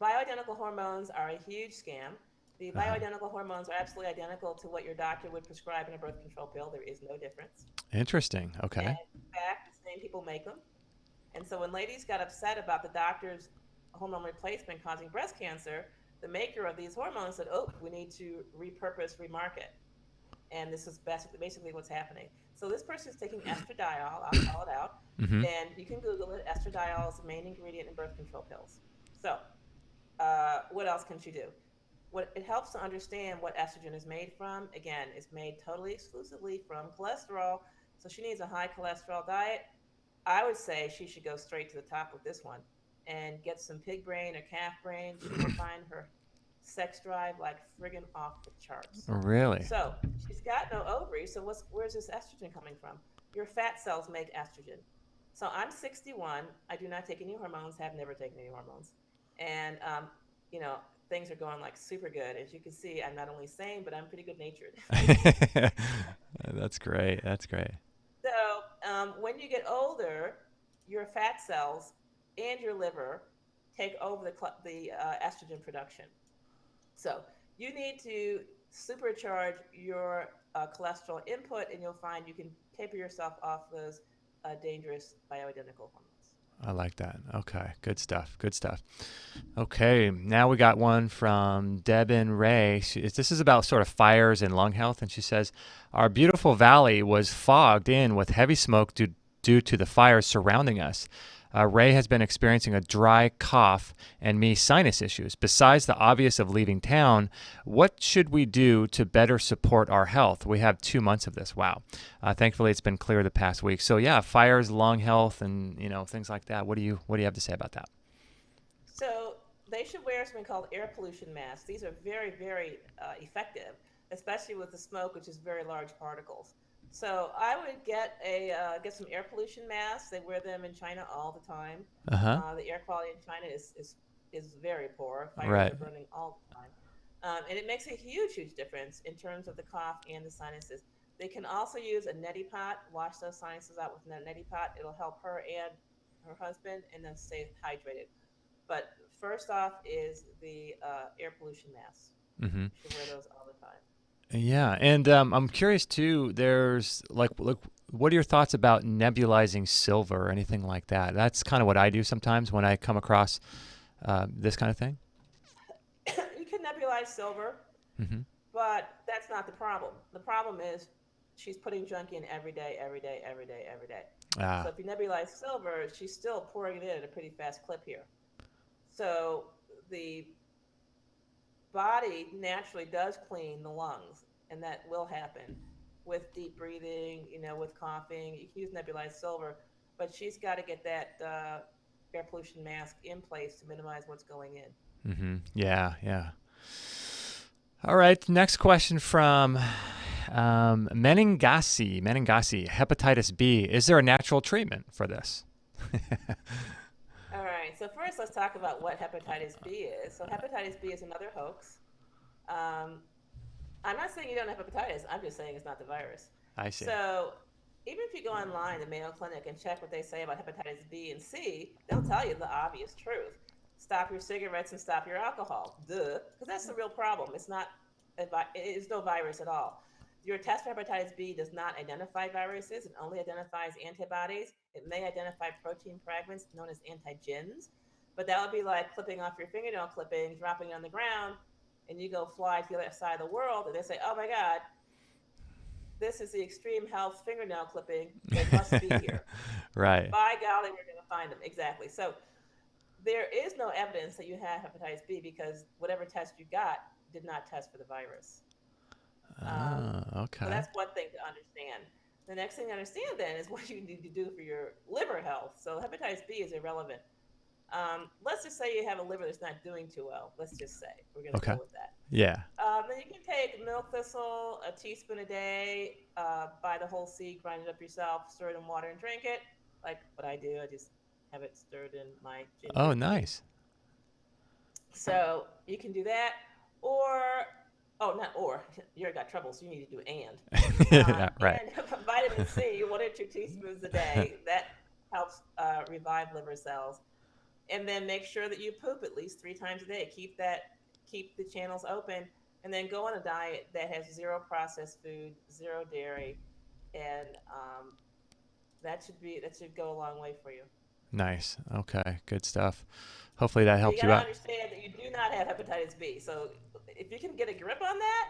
Bioidentical hormones are a huge scam. The Uh-huh. bioidentical hormones are absolutely identical to what your doctor would prescribe in a birth control pill. There is no difference. Interesting. And Okay. in fact, the same people make them. And so when ladies got upset about the doctor's hormone replacement causing breast cancer, the maker of these hormones said, oh, we need to repurpose, remarket. And this is basically what's happening. So this person is taking estradiol, I'll call it out, Mm-hmm. and you can Google it. Estradiol is the main ingredient in birth control pills. So what else can she do? What it helps to understand what estrogen is made from. Again, it's made totally exclusively from cholesterol. So she needs a high cholesterol diet. I would say she should go straight to the top with this one and get some pig brain or calf brain. She will find her sex drive like friggin' off the charts. Really? So she's got no ovaries. So where's this estrogen coming from? Your fat cells make estrogen. So I'm 61. I do not take any hormones. Have never taken any hormones, and you know things are going like super good. As you can see, I'm not only sane, but I'm pretty good natured. That's great. That's great. So when you get older, your fat cells and your liver take over the estrogen production. So you need to supercharge your cholesterol input, and you'll find you can taper yourself off those dangerous bioidentical hormones. I like that. Okay, good stuff. Good stuff. Okay, now we got one from Debin Ray. This is about sort of fires and lung health, and she says, our beautiful valley was fogged in with heavy smoke due to the fires surrounding us. Ray has been experiencing a dry cough and me sinus issues. Besides the obvious of leaving town, what should we do to better support our health? We have 2 months of this. Wow. Thankfully, it's been clear the past week. So yeah, fires, lung health, and things like that. What do you have to say about that? So they should wear something called air pollution masks. These are very, very effective, especially with the smoke, which is very large particles. So I would get some air pollution masks. They wear them in China all the time. Uh huh. The air quality in China is very poor. Fires Right. are burning all the time, and it makes a huge, huge difference in terms of the cough and the sinuses. They can also use a neti pot. Wash those sinuses out with a neti pot. It'll help her and her husband, and then stay hydrated. But first off is the air pollution masks. Mm-hmm. You should wear those all the time. Yeah, and I'm curious too. There's what are your thoughts about nebulizing silver or anything like that? That's kind of what I do sometimes when I come across this kind of thing. You can nebulize silver, Mm-hmm. but that's not the problem. The problem is she's putting junk in every day, every day, every day, every day. So Ah, if you nebulize silver, she's still pouring it in at a pretty fast clip here. So the body naturally does clean the lungs, and that will happen with deep breathing, with coughing. You can use nebulized silver, but she's got to get that air pollution mask in place to minimize what's going in. mm-hmm. Yeah, yeah. All right. Next question from Meningasi, hepatitis B. Is there a natural treatment for this? All right, so first let's talk about what hepatitis B is. So hepatitis B is another hoax. Um, I'm not saying you don't have hepatitis. I'm just saying it's not the virus. I see. So even if you go online to Mayo Clinic and check what they say about hepatitis B and C, they'll tell you the obvious truth. Stop your cigarettes and stop your alcohol. Duh, because that's the real problem. It's no virus at all. Your test for hepatitis B does not identify viruses. It only identifies antibodies. It may identify protein fragments known as antigens, but that would be like clipping off your fingernail clipping, dropping it on the ground, and you go fly to the other side of the world, and they say, "Oh my God, this is the extreme health fingernail clipping. They must be here. Right. By golly, we're going to find them." Exactly. So there is no evidence that you have hepatitis B because whatever test you got did not test for the virus. So Okay. that's one thing to understand. The next thing to understand then is what you need to do for your liver health. So hepatitis B is irrelevant. Let's just say you have a liver that's not doing too well. Let's just say we're going to Okay. go with that. Yeah. Then you can take milk thistle, a teaspoon a day, buy the whole seed, grind it up yourself, stir it in water, and drink it. Like what I do, I just have it stirred in my Oh, ginger tea. nice. So you can do that, or oh, not or. You already got trouble, so you need to do and. Yeah, right. And vitamin C, 1 or 2 teaspoons a day. That helps revive liver cells. And then make sure that you poop at least 3 times a day. Keep the channels open, and then go on a diet that has zero processed food, zero dairy, and that should go a long way for you. Nice. Okay. Good stuff. Hopefully that But you helped got you to out. understand that you do not have hepatitis B. So if you can get a grip on that,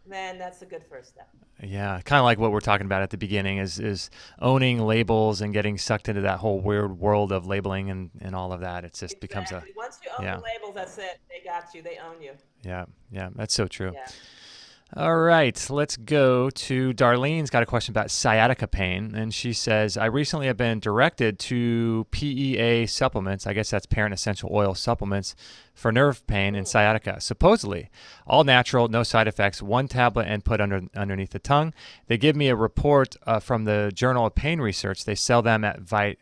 then that's a good first step. Yeah, kind of like what we're talking about at the beginning is owning labels and getting sucked into that whole weird world of labeling and all of that. It just becomes a Exactly. Once you own yeah, the labels, that's it. They got you. They own you. yeah, yeah. That's so true. Yeah. All right, let's go to Darlene's got a question about sciatica pain, and she says, I recently have been directed to PEA supplements, I guess that's parent essential oil supplements, for nerve pain and sciatica. Supposedly, all natural, no side effects, 1 tablet and put underneath the tongue. They give me a report from the Journal of Pain Research. They sell them at Vitalit.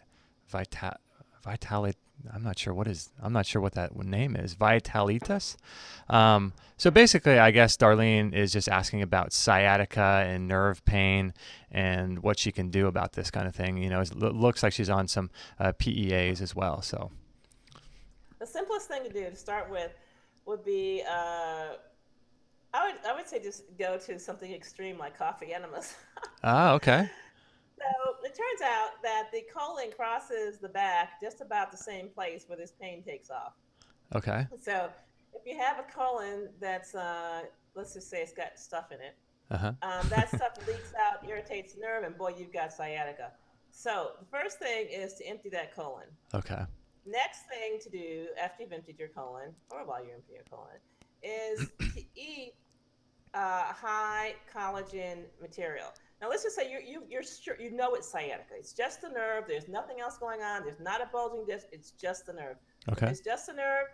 I'm not sure what that name is. Vitalitas. So basically, I guess Darlene is just asking about sciatica and nerve pain and what she can do about this kind of thing. You know, it looks like she's on some PEAs as well. So The simplest thing to do to start with would be I would say just go to something extreme like coffee enemas. okay. So it turns out that the colon crosses the back just about the same place where this pain takes off. Okay. So if you have a colon that's, let's just say it's got stuff in it, Uh-huh. that stuff leaks out, irritates the nerve, and boy, you've got sciatica. So the first thing is to empty that colon. Okay. Next thing to do after you've emptied your colon, or while you're emptying your colon, is to eat high collagen material. Now let's just say you're sure you know it's sciatica. It's just the nerve. There's nothing else going on. There's not a bulging disc. It's just the nerve. If Okay. it's just the nerve,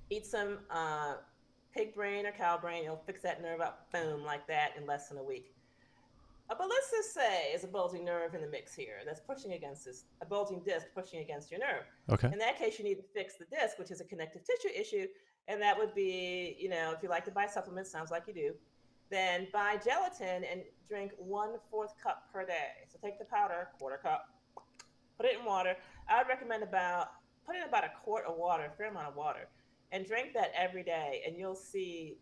eat some pig brain or cow brain. It'll fix that nerve up, boom, like that in less than a week. But let's just say there's a bulging nerve in the mix here that's pushing against this, a bulging disc pushing against your nerve. Okay. In that case, you need to fix the disc, which is a connective tissue issue. And that would be, if you like to buy supplements, sounds like you do, then buy gelatin and drink 1/4 cup per day. So take the powder, 1/4 cup, put it in water. I would recommend put in about a quart of water, a fair amount of water, and drink that every day. And you'll see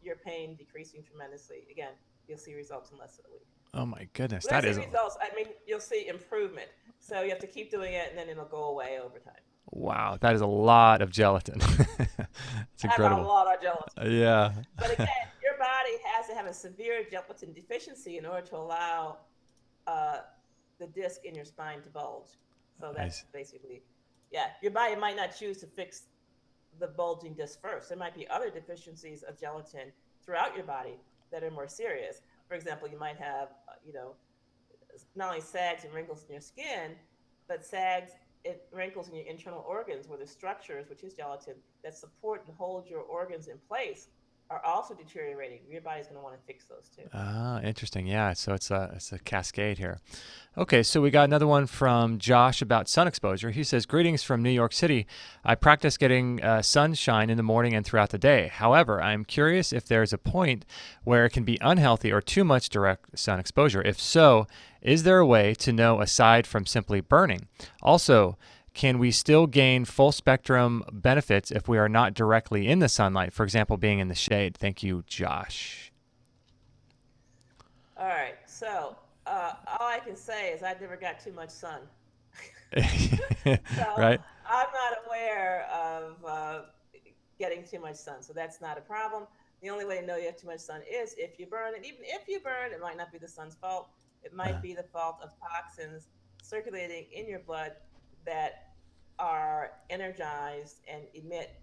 your pain decreasing tremendously. Again, you'll see results in less than a week. Oh my goodness, When I that say is results, I mean you'll see improvement. So you have to keep doing it, and then it'll go away over time. wow. That is a lot of gelatin. It's I have a incredible. lot of gelatin. Yeah. But again, your body has to have a severe gelatin deficiency in order to allow the disc in your spine to bulge. So that's basically, yeah, your body might not choose to fix the bulging disc first. There might be other deficiencies of gelatin throughout your body that are more serious. For example, you might have, not only sags and wrinkles in your skin, but wrinkles in your internal organs where the structures, which is gelatin, that support and hold your organs in place are also deteriorating. Your body's going to want to fix those too. Ah, interesting. Yeah, so it's a cascade here. Okay, so we got another one from Josh about sun exposure. He says, greetings from New York City. I practice getting sunshine in the morning and throughout the day. However, I'm curious if there's a point where it can be unhealthy or too much direct sun exposure. If so, is there a way to know aside from simply burning? Also, can we still gain full spectrum benefits if we are not directly in the sunlight? For example, being in the shade. Thank you, Josh. All right. So all I can say is I never got too much sun. So Right? I'm not aware of getting too much sun. So that's not a problem. The only way to know you have too much sun is if you burn. And even if you burn, it might not be the sun's fault. It might be the fault of toxins circulating in your blood that are energized and emit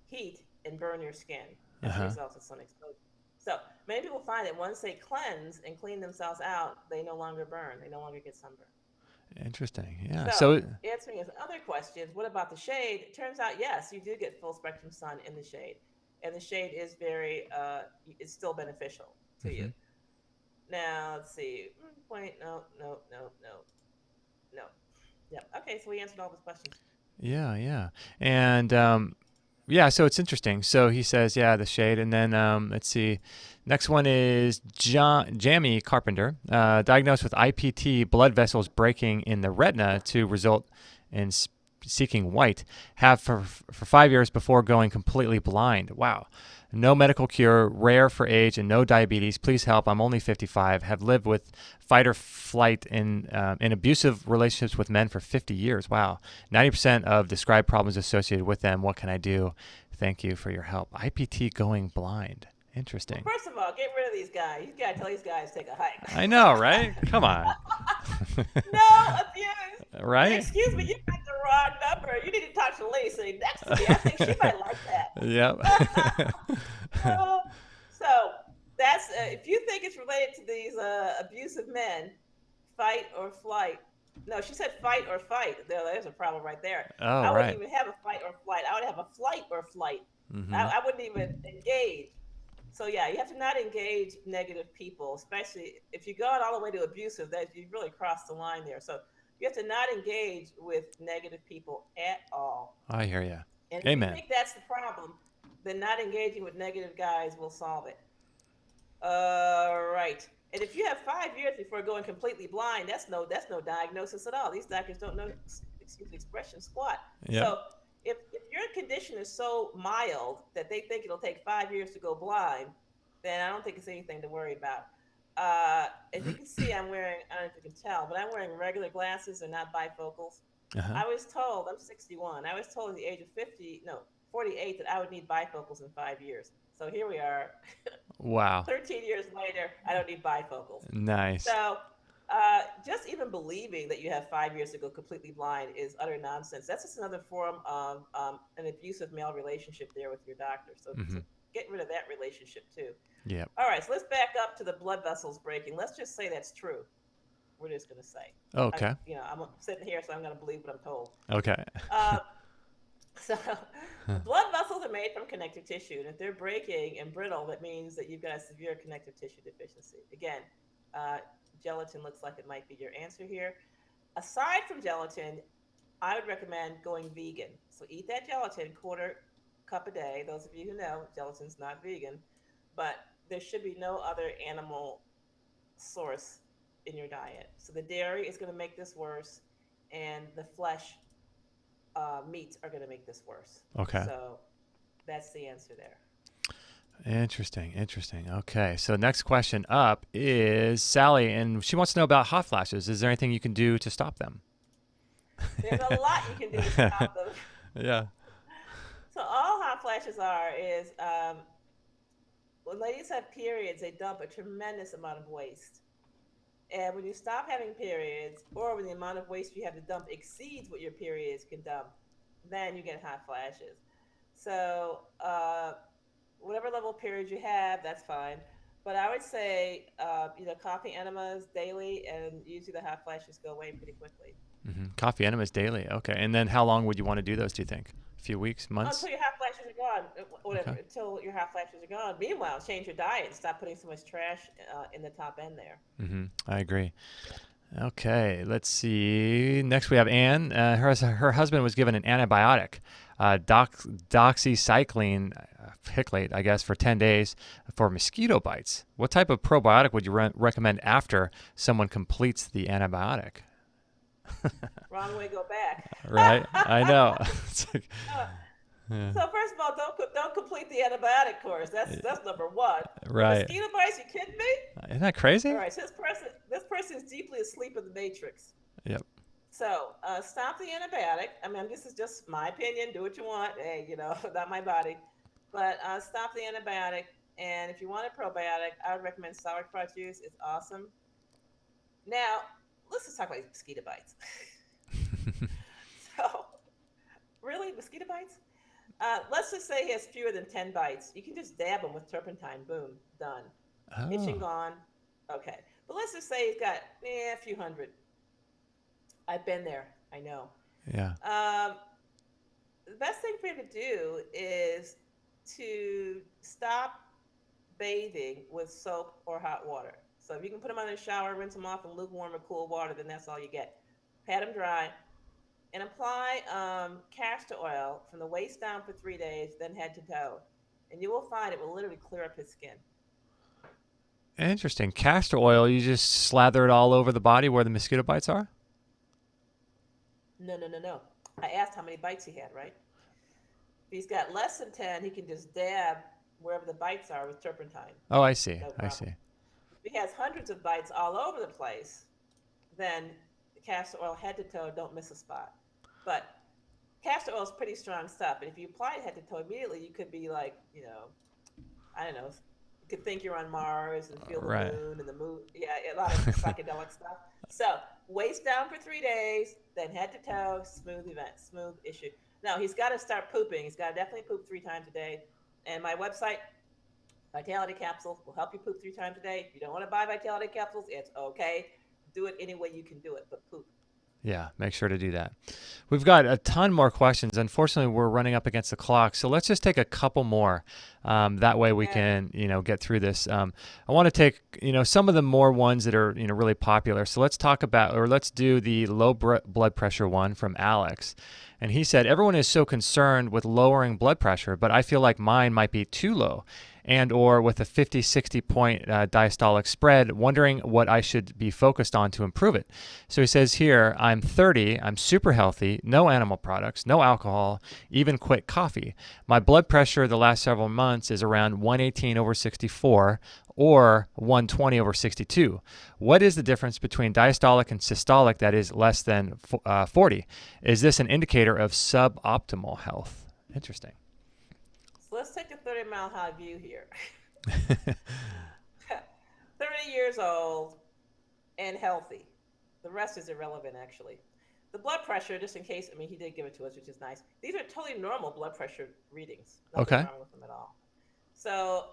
heat and burn your skin as a result of sun exposure. So many people find that once they cleanse and clean themselves out, they no longer burn. They no longer get sunburn. Interesting. Yeah. So, So, answering his other questions, what about the shade? It turns out, yes, you do get full spectrum sun in the shade, and the shade is it's still beneficial to you. mhm. Now, let's see. Point. No, no, no, no, no. Yep. Okay, so we answered all his questions. Yeah, yeah. And yeah, so it's interesting. So he says, yeah, the shade. And then let's see. Next one is Jamie Carpenter, diagnosed with IPT, blood vessels breaking in the retina to result in seeking white. Have for 5 years before going completely blind. Wow. No medical cure, rare for age, and no diabetes. Please help. I'm only 55. Have lived with fight or flight in abusive relationships with men for 50 years. Wow. 90% of described problems associated with them. What can I do? Thank you for your help. IPT going blind. Well, Interesting. first of all, get rid of these guys. You gotta tell these guys to take a hike. I know, right? Come on. No abuse. Right? Excuse me, you got the wrong number. You need to talk to Lacey next to me. I think she might like that. Yep. So that's if you think it's related to these abusive men, fight or flight. No, she said fight or fight. There's a problem right there. Oh, I wouldn't right. even have a fight or flight. I would have a flight or flight. Mm-hmm. I wouldn't even engage. So yeah, you have to not engage negative people, especially if you've gone all the way to abusive. That you've really crossed the line there. So you have to not engage with negative people at all. I hear you. And if you Amen. think that's the problem, then not engaging with negative guys will solve it. Right. And if you have 5 years before going completely blind, that's no diagnosis at all. These doctors don't know, excuse me, expression squat. Yep. So if your condition is so mild that they think it'll take 5 years to go blind, then I don't think it's anything to worry about. As you can see, I'm wearing, I don't know if you can tell, but I'm wearing regular glasses and not bifocals. Uh-huh. I was told, I'm 61, I was told at the age of 48 that I would need bifocals in 5 years. So here we are, Wow. 13 years later, I don't need bifocals. Nice. So just even believing that you have 5 years to go completely blind is utter nonsense. That's just another form of an abusive male relationship there with your doctor. So get rid of that relationship too. Yep. All right, so let's back up to the blood vessels breaking. Let's just say that's true. We're just going to say. Okay. I'm sitting here, so I'm going to believe what I'm told. Okay. So blood vessels are made from connective tissue, and if they're breaking and brittle, that means that you've got a severe connective tissue deficiency. Again, gelatin looks like it might be your answer here. Aside from gelatin, I would recommend going vegan. So eat that gelatin, quarter cup a day. Those of you who know, gelatin's not vegan, but there should be no other animal source in your diet. So the dairy is going to make this worse, and the flesh meats are going to make this worse. Okay. So that's the answer there. Interesting. Okay. So next question up is Sally, and she wants to know about hot flashes. Is there anything you can do to stop them? There's a lot you can do to stop them. Yeah. So all hot flashes is when ladies have periods, they dump a tremendous amount of waste. And when you stop having periods, or when the amount of waste you have to dump exceeds what your periods can dump, then you get hot flashes. So whatever level of periods you have, that's fine. But I would say, coffee enemas daily, and usually the hot flashes go away pretty quickly. Mm-hmm. Coffee enemas daily. Okay. And then how long would you want to do those, do you think? A few weeks, months? Until your hot flashes are gone. Whatever. Okay. Until your hot flashes are gone. Meanwhile, change your diet and stop putting so much trash in the top end there. Mm-hmm. I agree. Okay, let's see. Next we have Anne. Her husband was given an antibiotic, doxycycline piclate, I guess, for 10 days for mosquito bites. What type of probiotic would you recommend after someone completes the antibiotic? Wrong way, go back. Right, I know. Yeah. So first of all, don't complete the antibiotic course. That's number one. Right. Mosquito bites? You kidding me? Isn't that crazy? All right. So this person is deeply asleep in the matrix. Yep. So stop the antibiotic. I mean, this is just my opinion. Do what you want. Hey, not my body. But stop the antibiotic. And if you want a probiotic, I would recommend sauerkraut juice. It's awesome. Now, let's just talk about mosquito bites. So, really, mosquito bites? Let's just say he has fewer than 10 bites. You can just dab him with turpentine. Boom, done. Oh. Itching gone. Okay. But let's just say he's got a few hundred. I've been there. I know. Yeah. Um, the best thing for you to do is to stop bathing with soap or hot water. So if you can put them on the shower, rinse them off in lukewarm or cool water, then that's all you get. Pat them dry and apply castor oil from the waist down for 3 days, then head to toe. And you will find it will literally clear up his skin. Interesting. Castor oil, you just slather it all over the body where the mosquito bites are? No, no, no, no. I asked how many bites he had, right? If he's got less than 10, he can just dab wherever the bites are with turpentine. Oh, I see. No I problem. see. If he has hundreds of bites all over the place, then castor oil head to toe, don't miss a spot. But castor oil is pretty strong stuff. And if you apply it head to toe immediately, you could be like, I don't know, you could think you're on Mars and feel the Right. moon and the moon. Yeah, a lot of psychedelic stuff. So waist down for 3 days, then head to toe, smooth event, smooth issue. Now he's got to start pooping. He's got to definitely poop 3 times a day. And my website, Vitality Capsules, will help you poop 3 times a day. If you don't want to buy Vitality Capsules, it's okay. Do it any way you can do it, but poop. Yeah, make sure to do that. We've got a ton more questions. Unfortunately, we're running up against the clock, so let's just take a couple more. That way we can, get through this. I want to take, some of the more ones that are, really popular. So let's do the low blood pressure one from Alex. And he said, everyone is so concerned with lowering blood pressure, but I feel like mine might be too low and or with a 50, 60 point diastolic spread, wondering what I should be focused on to improve it. So he says here, I'm 30, I'm super healthy, no animal products, no alcohol, even quit coffee. My blood pressure the last several months is around 118 over 64 or 120 over 62. What is the difference between diastolic and systolic that is less than 40? Is this an indicator of suboptimal health? Interesting. So let's take a 30-mile high view here. 30 years old and healthy. The rest is irrelevant, actually. The blood pressure, just in case, he did give it to us, which is nice. These are totally normal blood pressure readings. Nothing wrong with them at all. So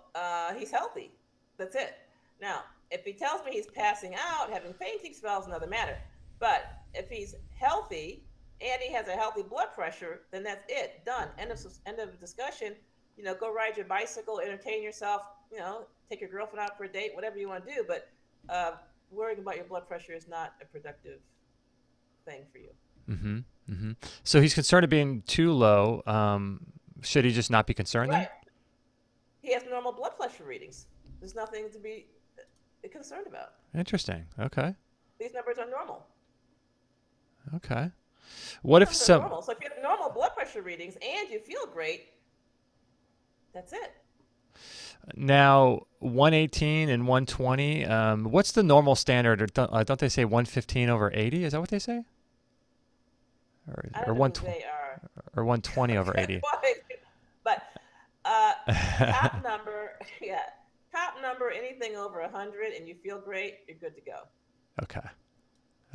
he's healthy. That's it. Now, if he tells me he's passing out, having fainting spells, another matter. But if he's healthy and he has a healthy blood pressure, then that's it. Done. End of discussion. Go ride your bicycle, entertain yourself, take your girlfriend out for a date, whatever you want to do. But worrying about your blood pressure is not a productive thing for you. Mm-hmm. Mm-hmm. So he's concerned of being too low. Should he just not be concerned then? He has normal blood pressure readings. There's nothing to be concerned about. Interesting. Okay. These numbers are normal. Okay. What if some? Normal. So if you have normal blood pressure readings and you feel great, that's it. Now, 118 and 120. What's the normal standard? Or don't they say 115 over 80? Is that what they say? Or 120? Or 120 over 80? But top number, top number, anything over 100, and you feel great, you're good to go.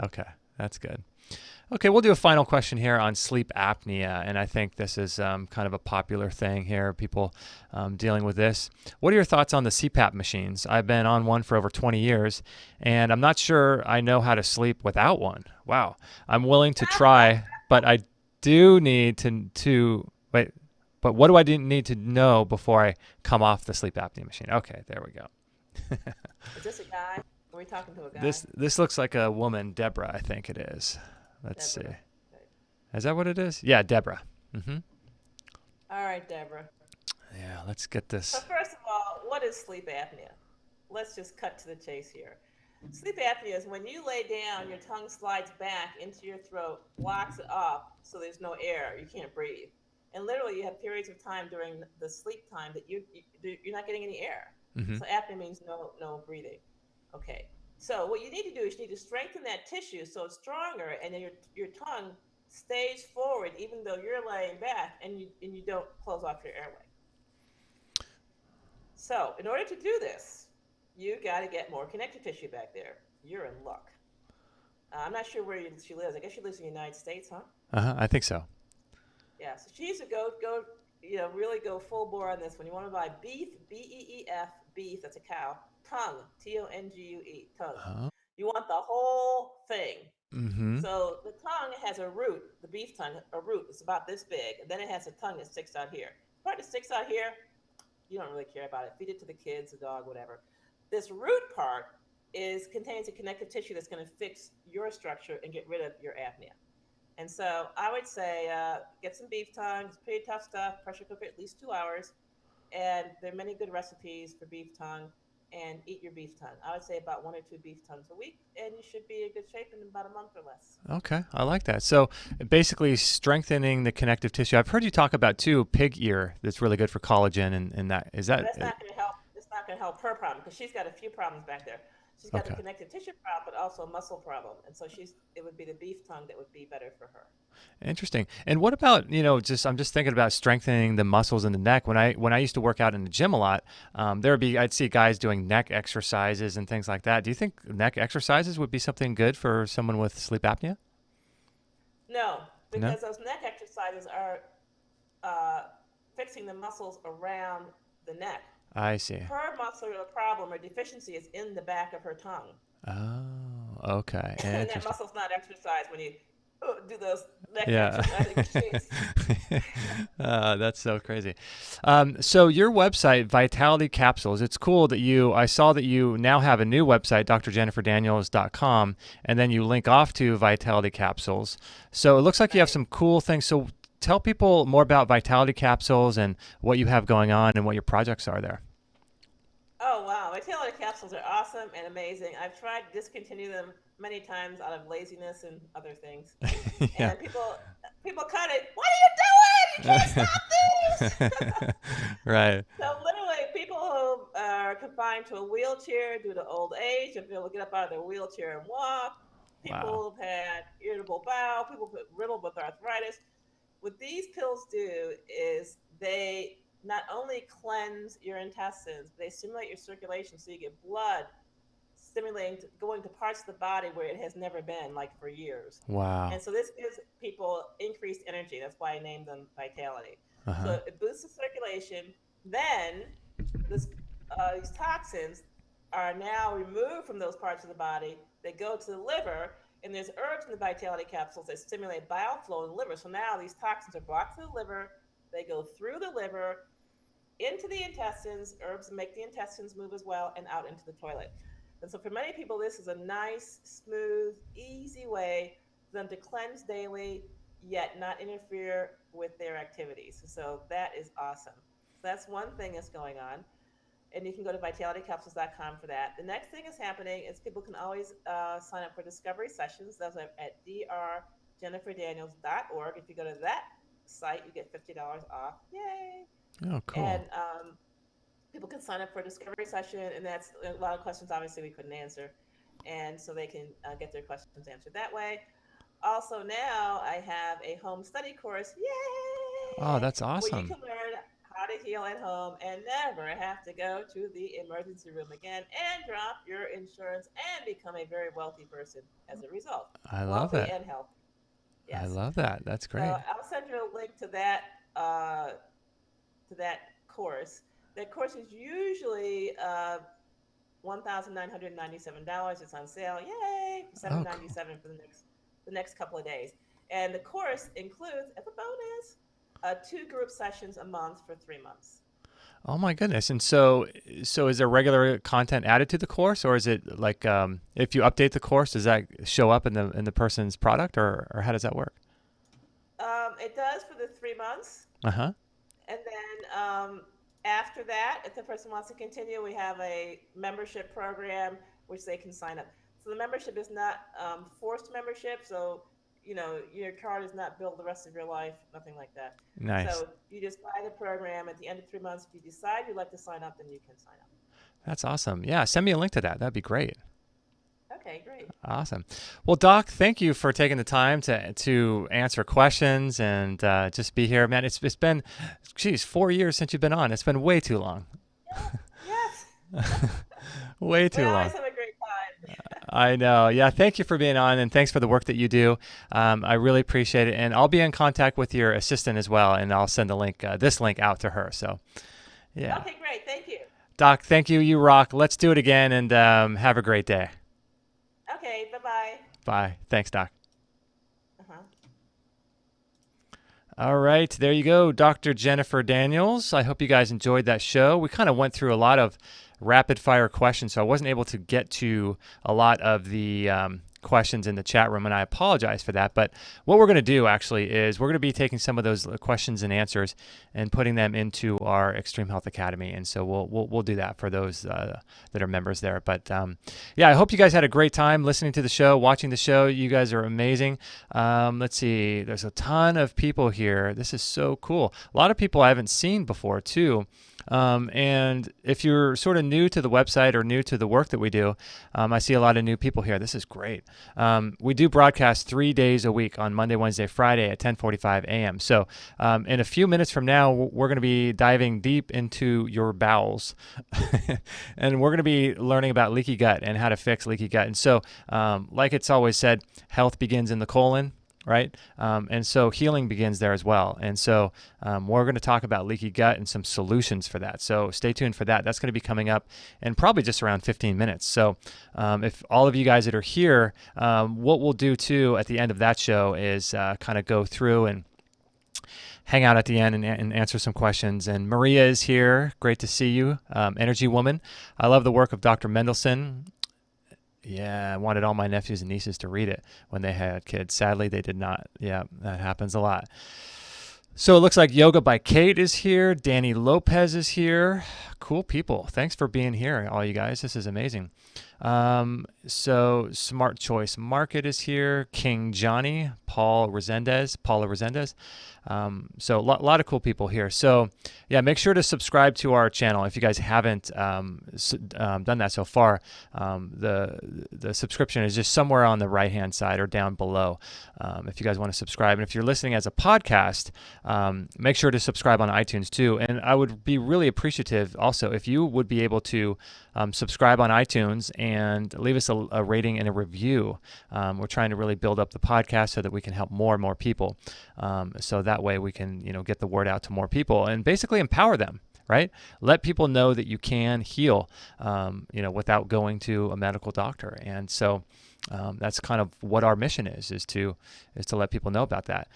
Okay, that's good. Okay, we'll do a final question here on sleep apnea, and I think this is kind of a popular thing here, people dealing with this. What are your thoughts on the Cpap machines? I've been on one for over 20 years, and I'm not sure I know how to sleep without one. Wow. I'm willing to try, but I do need to wait. But what do I need to know before I come off the sleep apnea machine? Okay, there we go. Is this a guy? Are we talking to a guy? This looks like a woman, Deborah, I think it is. Let's Deborah. see. Is that what it is? Yeah, Deborah. Mm-hmm. All right, Deborah. Yeah, let's get this. So first of all, what is sleep apnea? Let's just cut to the chase here. Sleep apnea is when you lay down, your tongue slides back into your throat, blocks it off, so there's no air. You can't breathe. And literally, you have periods of time during the sleep time that you're not getting any air. Mm-hmm. So apnea means no breathing. Okay. So what you need to do is you need to strengthen that tissue so it's stronger, and then your tongue stays forward even though you're laying back, and you don't close off your airway. So in order to do this, you got to get more connective tissue back there. You're in luck. I'm not sure where she lives. I guess she lives in the United States, huh? I think so. Yeah, so she needs to go, really go full bore on this one. You want to buy beef, BEEF, beef, that's a cow, tongue, TONGUE, tongue. You want the whole thing. Mm-hmm. So the tongue has a root, the beef tongue, a root. It's about this big. And then it has a tongue that sticks out here. The part that sticks out here, you don't really care about it. Feed it to the kids, the dog, whatever. This root part contains a connective tissue that's going to fix your structure and get rid of your apnea. And so I would say get some beef tongue. It's pretty tough stuff. Pressure cook it at least 2 hours. And there are many good recipes for beef tongue. And eat your beef tongue. I would say about 1 or 2 beef tongues a week, and you should be in good shape in about a month or less. Okay, I like that. So basically strengthening the connective tissue. I've heard you talk about too pig ear. That's really good for collagen, and that is that. But that's not going to help. It's not going to help her problem because she's got a few problems back there. She's got Okay. a connective tissue problem, but also a muscle problem, and so it would be the beef tongue that would be better for her. Interesting. And what about, just I'm just thinking about strengthening the muscles in the neck. When I used to work out in the gym a lot, I'd see guys doing neck exercises and things like that. Do you think neck exercises would be something good for someone with sleep apnea? No, No? because those neck exercises are uh, fixing the muscles around the neck. I see. Her muscular problem or deficiency is in the back of her tongue. Oh, okay. And that Interesting. muscle's not exercised when you do those neck Yeah. exercise machines. That's so crazy. So your website, Vitality Capsules, it's cool that I saw that you now have a new website, drjenniferdaniels.com, and then you link off to Vitality Capsules. So it looks like you have Right. some cool things. So tell people more about Vitality Capsules and what you have going on and what your projects are there. Oh wow, Vitality capsules are awesome and amazing. I've tried to discontinue them many times out of laziness and other things. Yeah. And people cut it. What are you doing? You can't stop this. Right. So literally, people who are confined to a wheelchair due to old age, if they'll get up out of their wheelchair and walk, Wow. people who've had irritable bowel, people riddled with arthritis. What these pills do is they not only cleanse your intestines, but they stimulate your circulation so you get blood going to parts of the body where it has never been, like for years. Wow. And so this gives people increased energy. That's why I named them Vitality. Uh-huh. So it boosts the circulation. Then this, these toxins are now removed from those parts of the body. They go to the liver, and there's herbs in the Vitality capsules that stimulate bile flow in the liver. So now these toxins are brought to the liver. They go through the liver into the intestines. Herbs make the intestines move as well and out into the toilet. And so for many people, this is a nice, smooth, easy way for them to cleanse daily, yet not interfere with their activities. So that is awesome. So that's one thing that's going on. And you can go to vitalitycapsules.com for that. The next thing is happening is people can always sign up for discovery sessions. Those are at drjenniferdaniels.org. If you go to that site, you get $50 off. Yay! Oh, cool. And people can sign up for a discovery session, and that's a lot of questions obviously we couldn't answer, and so they can get their questions answered that way. Also, now I have a home study course, Oh, yay, that's where you awesome. can learn how to heal at home and never have to go to the emergency room again and drop your insurance and become a very wealthy person as a result. I love Wealthy it. and healthy. I Yes. love that. That's So great. I'll send you a link uh, to that course. That course is usually $1,997. It's on sale. Yay! For Oh, cool. $797 for the next couple of days. And the course includes, as a bonus, 2 group sessions a month for 3 months. Oh my goodness. And so is there regular content added to the course, or is it like if you update the course, does that show up in the person's product, or how does that work? It does for the 3 months. Uh-huh. And then after that, if the person wants to continue, we have a membership program which they can sign up. So the membership is not forced membership. So, your card is not billed the rest of your life, nothing like that. Nice. So you just buy the program. At the end of 3 months, if you decide you'd like to sign up, then you can sign up. That's awesome. Yeah, send me a link to that. That'd be great. Okay, great. Awesome. Well, Doc, thank you for taking the time to answer questions and just be here, man. It's been, geez, 4 years since you've been on. It's been way too long. Yes. Way We too always long. have a great time. I know. Yeah. Thank you for being on, and thanks for the work that you do. I really appreciate it. And I'll be in contact with your assistant as well, and I'll send the link, this link out to her. So, yeah. Okay, great. Thank you. Doc, thank you. You rock. Let's do it again, and have a great day. Bye. Thanks, Doc. Uh-huh. All right, there you go, Dr. Jennifer Daniels. I hope you guys enjoyed that show. We kind of went through a lot of rapid fire questions, so I wasn't able to get to a lot of the questions in the chat room, and I apologize for that. But what we're going to do actually is we're going to be taking some of those questions and answers and putting them into our Extreme Health Academy, and so we'll do that for those that are members there. But yeah, I hope you guys had a great time listening to the show, watching the show. You guys are amazing. Let's see, there's a ton of people here. This is so cool. A lot of people I haven't seen before too. And if you're sort of new to the website or new to the work that we do, I see a lot of new people here. This is great. We do broadcast 3 days a week on Monday, Wednesday, Friday at 10:45 a.m. So in a few minutes from now, we're going to be diving deep into your bowels. And we're going to be learning about leaky gut and how to fix leaky gut. And so like it's always said, health begins in the colon. Right? And so healing begins there as well. And so we're going to talk about leaky gut and some solutions for that. So stay tuned for that. That's going to be coming up in probably just around 15 minutes. So if all of you guys that are here, what we'll do too at the end of that show is kind of go through and hang out at the end and answer some questions. And Maria is here. Great to see you. Energy Woman. I love the work of Dr. Mendelsohn. Yeah, I wanted all my nephews and nieces to read it when they had kids. Sadly, they did not. Yeah, that happens a lot. So it looks like Yoga by Kate is here. Danny Lopez is here. Cool people. Thanks for being here, all you guys. This is amazing. So Smart Choice Market is here. King Johnny, Paula Resendez. So a lot of cool people here. So yeah, make sure to subscribe to our channel if you guys haven't done that so far. The subscription is just somewhere on the right-hand side or down below if you guys want to subscribe. And if you're listening as a podcast, make sure to subscribe on iTunes too. And I would be really appreciative also if you would be able to subscribe on iTunes and leave us a rating and a review. We're trying to really build up the podcast so that we can help more and more people. So that way we can, get the word out to more people and basically empower them, right? Let people know that you can heal, without going to a medical doctor. And so that's kind of what our mission is to let people know about that.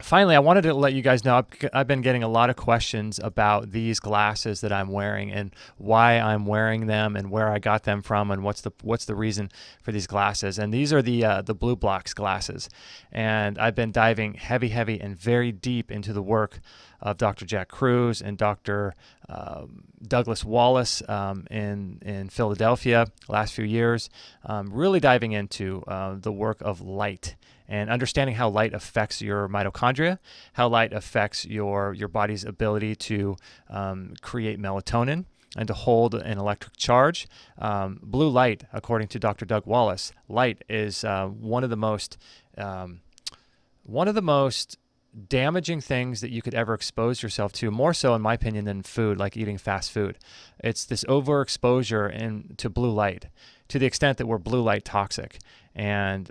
Finally, I wanted to let you guys know I've been getting a lot of questions about these glasses that I'm wearing and why I'm wearing them and where I got them from and what's the reason for these glasses. And these are the Blue Blocks glasses. And I've been diving heavy and very deep into the work of Dr. Jack Kruse and Dr. Douglas Wallace in Philadelphia last few years, really diving into the work of light and understanding how light affects your mitochondria, how light affects your body's ability to create melatonin and to hold an electric charge. Blue light, according to Dr. Doug Wallace, light is one of the most damaging things that you could ever expose yourself to, more so in my opinion than food, like eating fast food. It's this overexposure to blue light to the extent that we're blue light toxic. And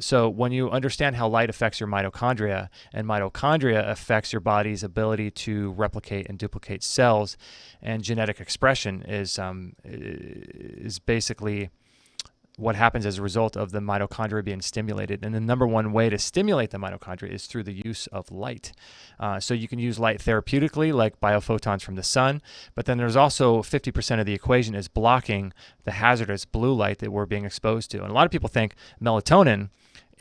so when you understand how light affects your mitochondria, and mitochondria affects your body's ability to replicate and duplicate cells, and genetic expression is basically what happens as a result of the mitochondria being stimulated. And the number one way to stimulate the mitochondria is through the use of light. So you can use light therapeutically, like biophotons from the sun, but then there's also 50% of the equation is blocking the hazardous blue light that we're being exposed to. And a lot of people think melatonin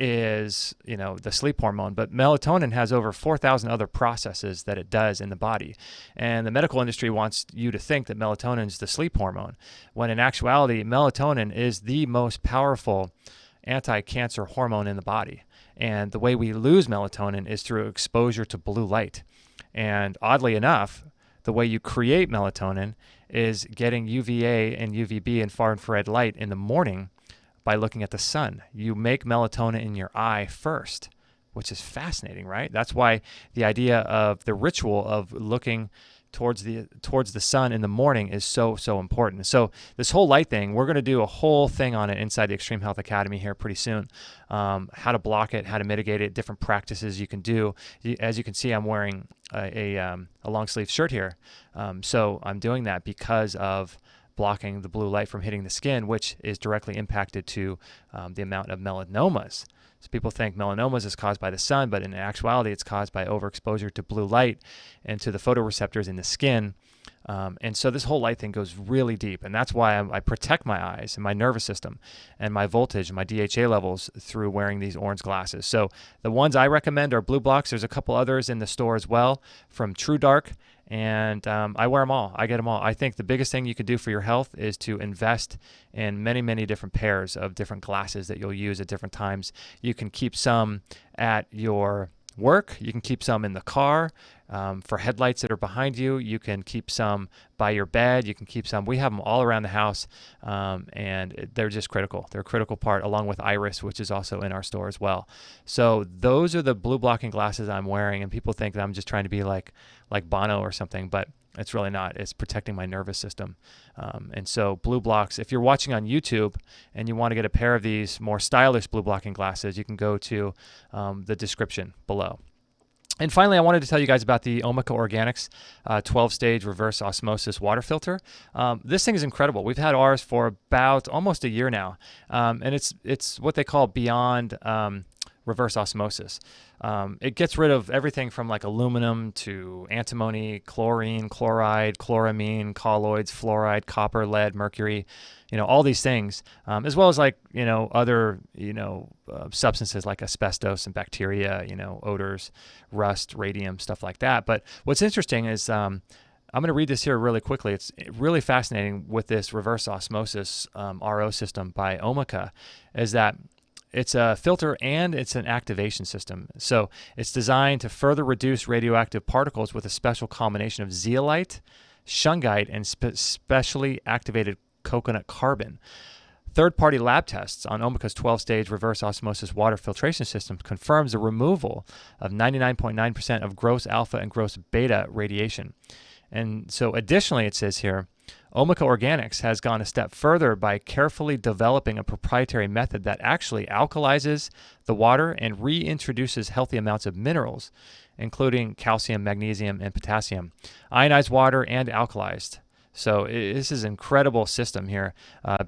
is, the sleep hormone, but melatonin has over 4,000 other processes that it does in the body. And the medical industry wants you to think that melatonin is the sleep hormone, when in actuality, melatonin is the most powerful anti-cancer hormone in the body. And the way we lose melatonin is through exposure to blue light. And oddly enough, the way you create melatonin is getting UVA and UVB and far infrared light in the morning by looking at the sun. You make melatonin in your eye first, which is fascinating, right? That's why the idea of the ritual of looking towards the sun in the morning is so important. So this whole light thing, we're going to do a whole thing on it inside the Extreme Health Academy here pretty soon. How to block it, how to mitigate it, different practices you can do. As you can see, I'm wearing a long sleeve shirt here. So I'm doing that because of blocking the blue light from hitting the skin, which is directly impacted to the amount of melanomas. So people think melanomas is caused by the sun, but in actuality, it's caused by overexposure to blue light and to the photoreceptors in the skin. And so this whole light thing goes really deep, and that's why I protect my eyes and my nervous system and my voltage and my DHA levels through wearing these orange glasses. So the ones I recommend are blue blocks. There's a couple others in the store as well from True Dark, and I wear them all. I get them all. I think the biggest thing you can do for your health is to invest in many, many different pairs of different glasses that you'll use at different times. You can keep some at your work. You can keep some in the car for headlights that are behind you. You can keep some by your bed. You can keep some. We have them all around the house, and they're just critical. They're a critical part, along with Iris, which is also in our store as well. So those are the blue blocking glasses I'm wearing, and people think that I'm just trying to be like Bono or something, but it's really not. It's protecting my nervous system. And so blue blocks, if you're watching on YouTube and you want to get a pair of these more stylish blue blocking glasses, you can go to the description below. And finally, I wanted to tell you guys about the Omeka Organics 12-stage reverse osmosis water filter. This thing is incredible. We've had ours for about almost a year now, and it's what they call beyond reverse osmosis. It gets rid of everything from like aluminum to antimony, chlorine, chloride, chloramine, colloids, fluoride, copper, lead, mercury, all these things, as well as like, other, substances like asbestos and bacteria, odors, rust, radium, stuff like that. But what's interesting is, I'm going to read this here really quickly. It's really fascinating with this reverse osmosis RO system by Omeka, is that it's a filter and it's an activation system. So it's designed to further reduce radioactive particles with a special combination of zeolite, shungite, and specially activated coconut carbon. Third-party lab tests on Omeka's 12-stage reverse osmosis water filtration system confirms the removal of 99.9% of gross alpha and gross beta radiation. And so additionally, it says here, Omeka Organics has gone a step further by carefully developing a proprietary method that actually alkalizes the water and reintroduces healthy amounts of minerals, including calcium, magnesium, and potassium, ionized water, and alkalized. So this is an incredible system here,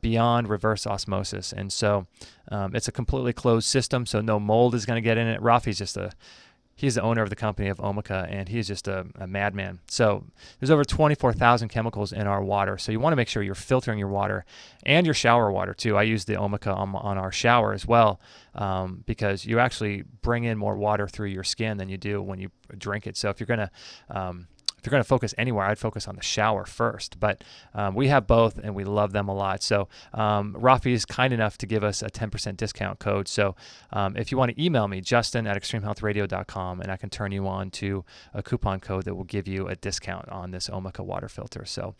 beyond reverse osmosis. And so it's a completely closed system, so no mold is going to get in it. Rafi's he's the owner of the company of Omeka, and he's just a madman. So there's over 24,000 chemicals in our water. So you want to make sure you're filtering your water and your shower water too. I use the Omeka on our shower as well, because you actually bring in more water through your skin than you do when you drink it. So if you're going to focus anywhere, I'd focus on the shower first. But we have both, and we love them a lot. So Rafi is kind enough to give us a 10% discount code. So if you want to email me, justin@extremehealthradio.com, and I can turn you on to a coupon code that will give you a discount on this Omeka water filter. So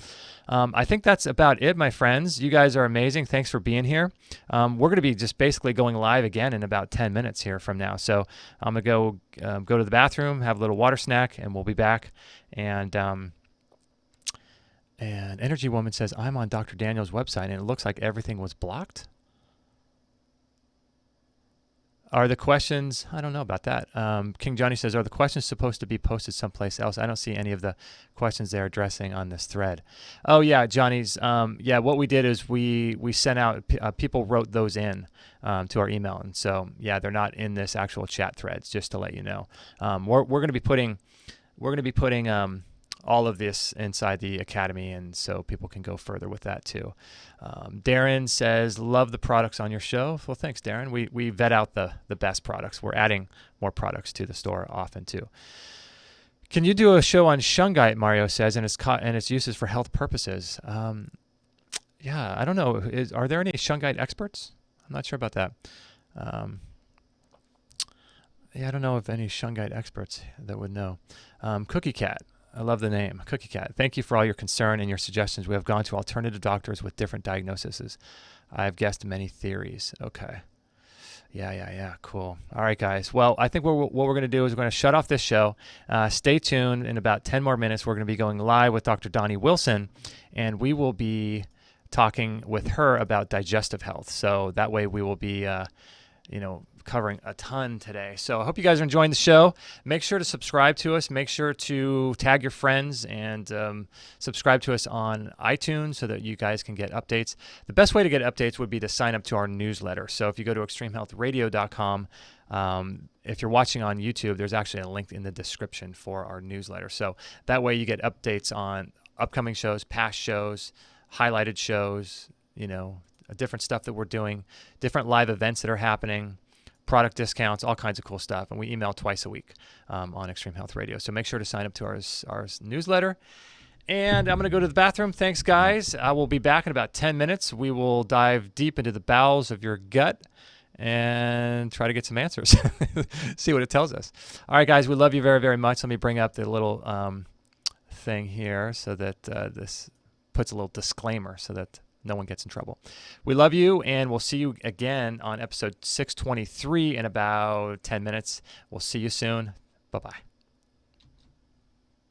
I think that's about it, my friends. You guys are amazing. Thanks for being here. We're going to be just basically going live again in about 10 minutes here from now. So I'm going to go to the bathroom, have a little water snack, and we'll be back. And Energy Woman says, I'm on Dr. Daniel's website, and it looks like everything was blocked. Are the questions, I don't know about that. King Johnny says, are the questions supposed to be posted someplace else? I don't see any of the questions they're addressing on this thread. Oh, yeah, Johnny's. What we did is we sent out, people wrote those in to our email. And so, yeah, they're not in this actual chat threads, just to let you know. We're going to be putting all of this inside the Academy, and so people can go further with that too. Darren says, love the products on your show. Well, thanks, Darren. We vet out the best products. We're adding more products to the store often too. Can you do a show on shungite, Mario says, and its uses for health purposes? Yeah, I don't know. Are there any shungite experts? I'm not sure about that. Yeah, I don't know of any shungite experts that would know. Cookie Cat. I love the name, Cookie Cat. Thank you for all your concern and your suggestions. We have gone to alternative doctors with different diagnoses. I've guessed many theories. Okay. Yeah. Cool. All right, guys. Well, I think what we're going to do is we're going to shut off this show. Stay tuned. In about 10 more minutes, we're going to be going live with Dr. Donnie Wilson, and we will be talking with her about digestive health. So that way we will be covering a ton today. So I hope you guys are enjoying the show. Make sure to subscribe to us. Make sure to tag your friends and subscribe to us on iTunes so that you guys can get updates. The best way to get updates would be to sign up to our newsletter. So if you go to extremehealthradio.com, if you're watching on YouTube, there's actually a link in the description for our newsletter. So that way you get updates on upcoming shows, past shows, highlighted shows, different stuff that we're doing, different live events that are happening, product discounts, all kinds of cool stuff. And we email twice a week on Extreme Health Radio. So make sure to sign up to our newsletter. And I'm going to go to the bathroom. Thanks, guys. I will be back in about 10 minutes. We will dive deep into the bowels of your gut and try to get some answers, see what it tells us. All right, guys, we love you very, very much. Let me bring up the little thing here so that this puts a little disclaimer so that no one gets in trouble. We love you, and we'll see you again on episode 623 in about 10 minutes. We'll see you soon. Bye-bye.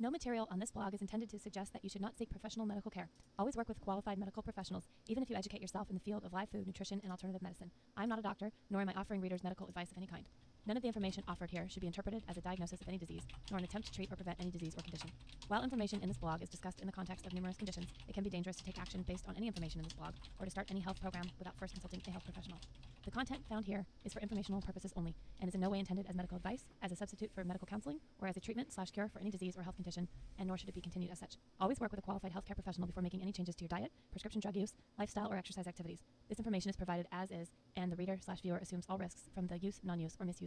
No material on this blog is intended to suggest that you should not seek professional medical care. Always work with qualified medical professionals, even if you educate yourself in the field of live food, nutrition, and alternative medicine. I'm not a doctor, nor am I offering readers medical advice of any kind. None of the information offered here should be interpreted as a diagnosis of any disease, nor an attempt to treat or prevent any disease or condition. While information in this blog is discussed in the context of numerous conditions, it can be dangerous to take action based on any information in this blog or to start any health program without first consulting a health professional. The content found here is for informational purposes only and is in no way intended as medical advice, as a substitute for medical counseling, or as a treatment/cure for any disease or health condition, and nor should it be continued as such. Always work with a qualified healthcare professional before making any changes to your diet, prescription drug use, lifestyle, or exercise activities. This information is provided as is, and the reader/viewer assumes all risks from the use, non-use, or misuse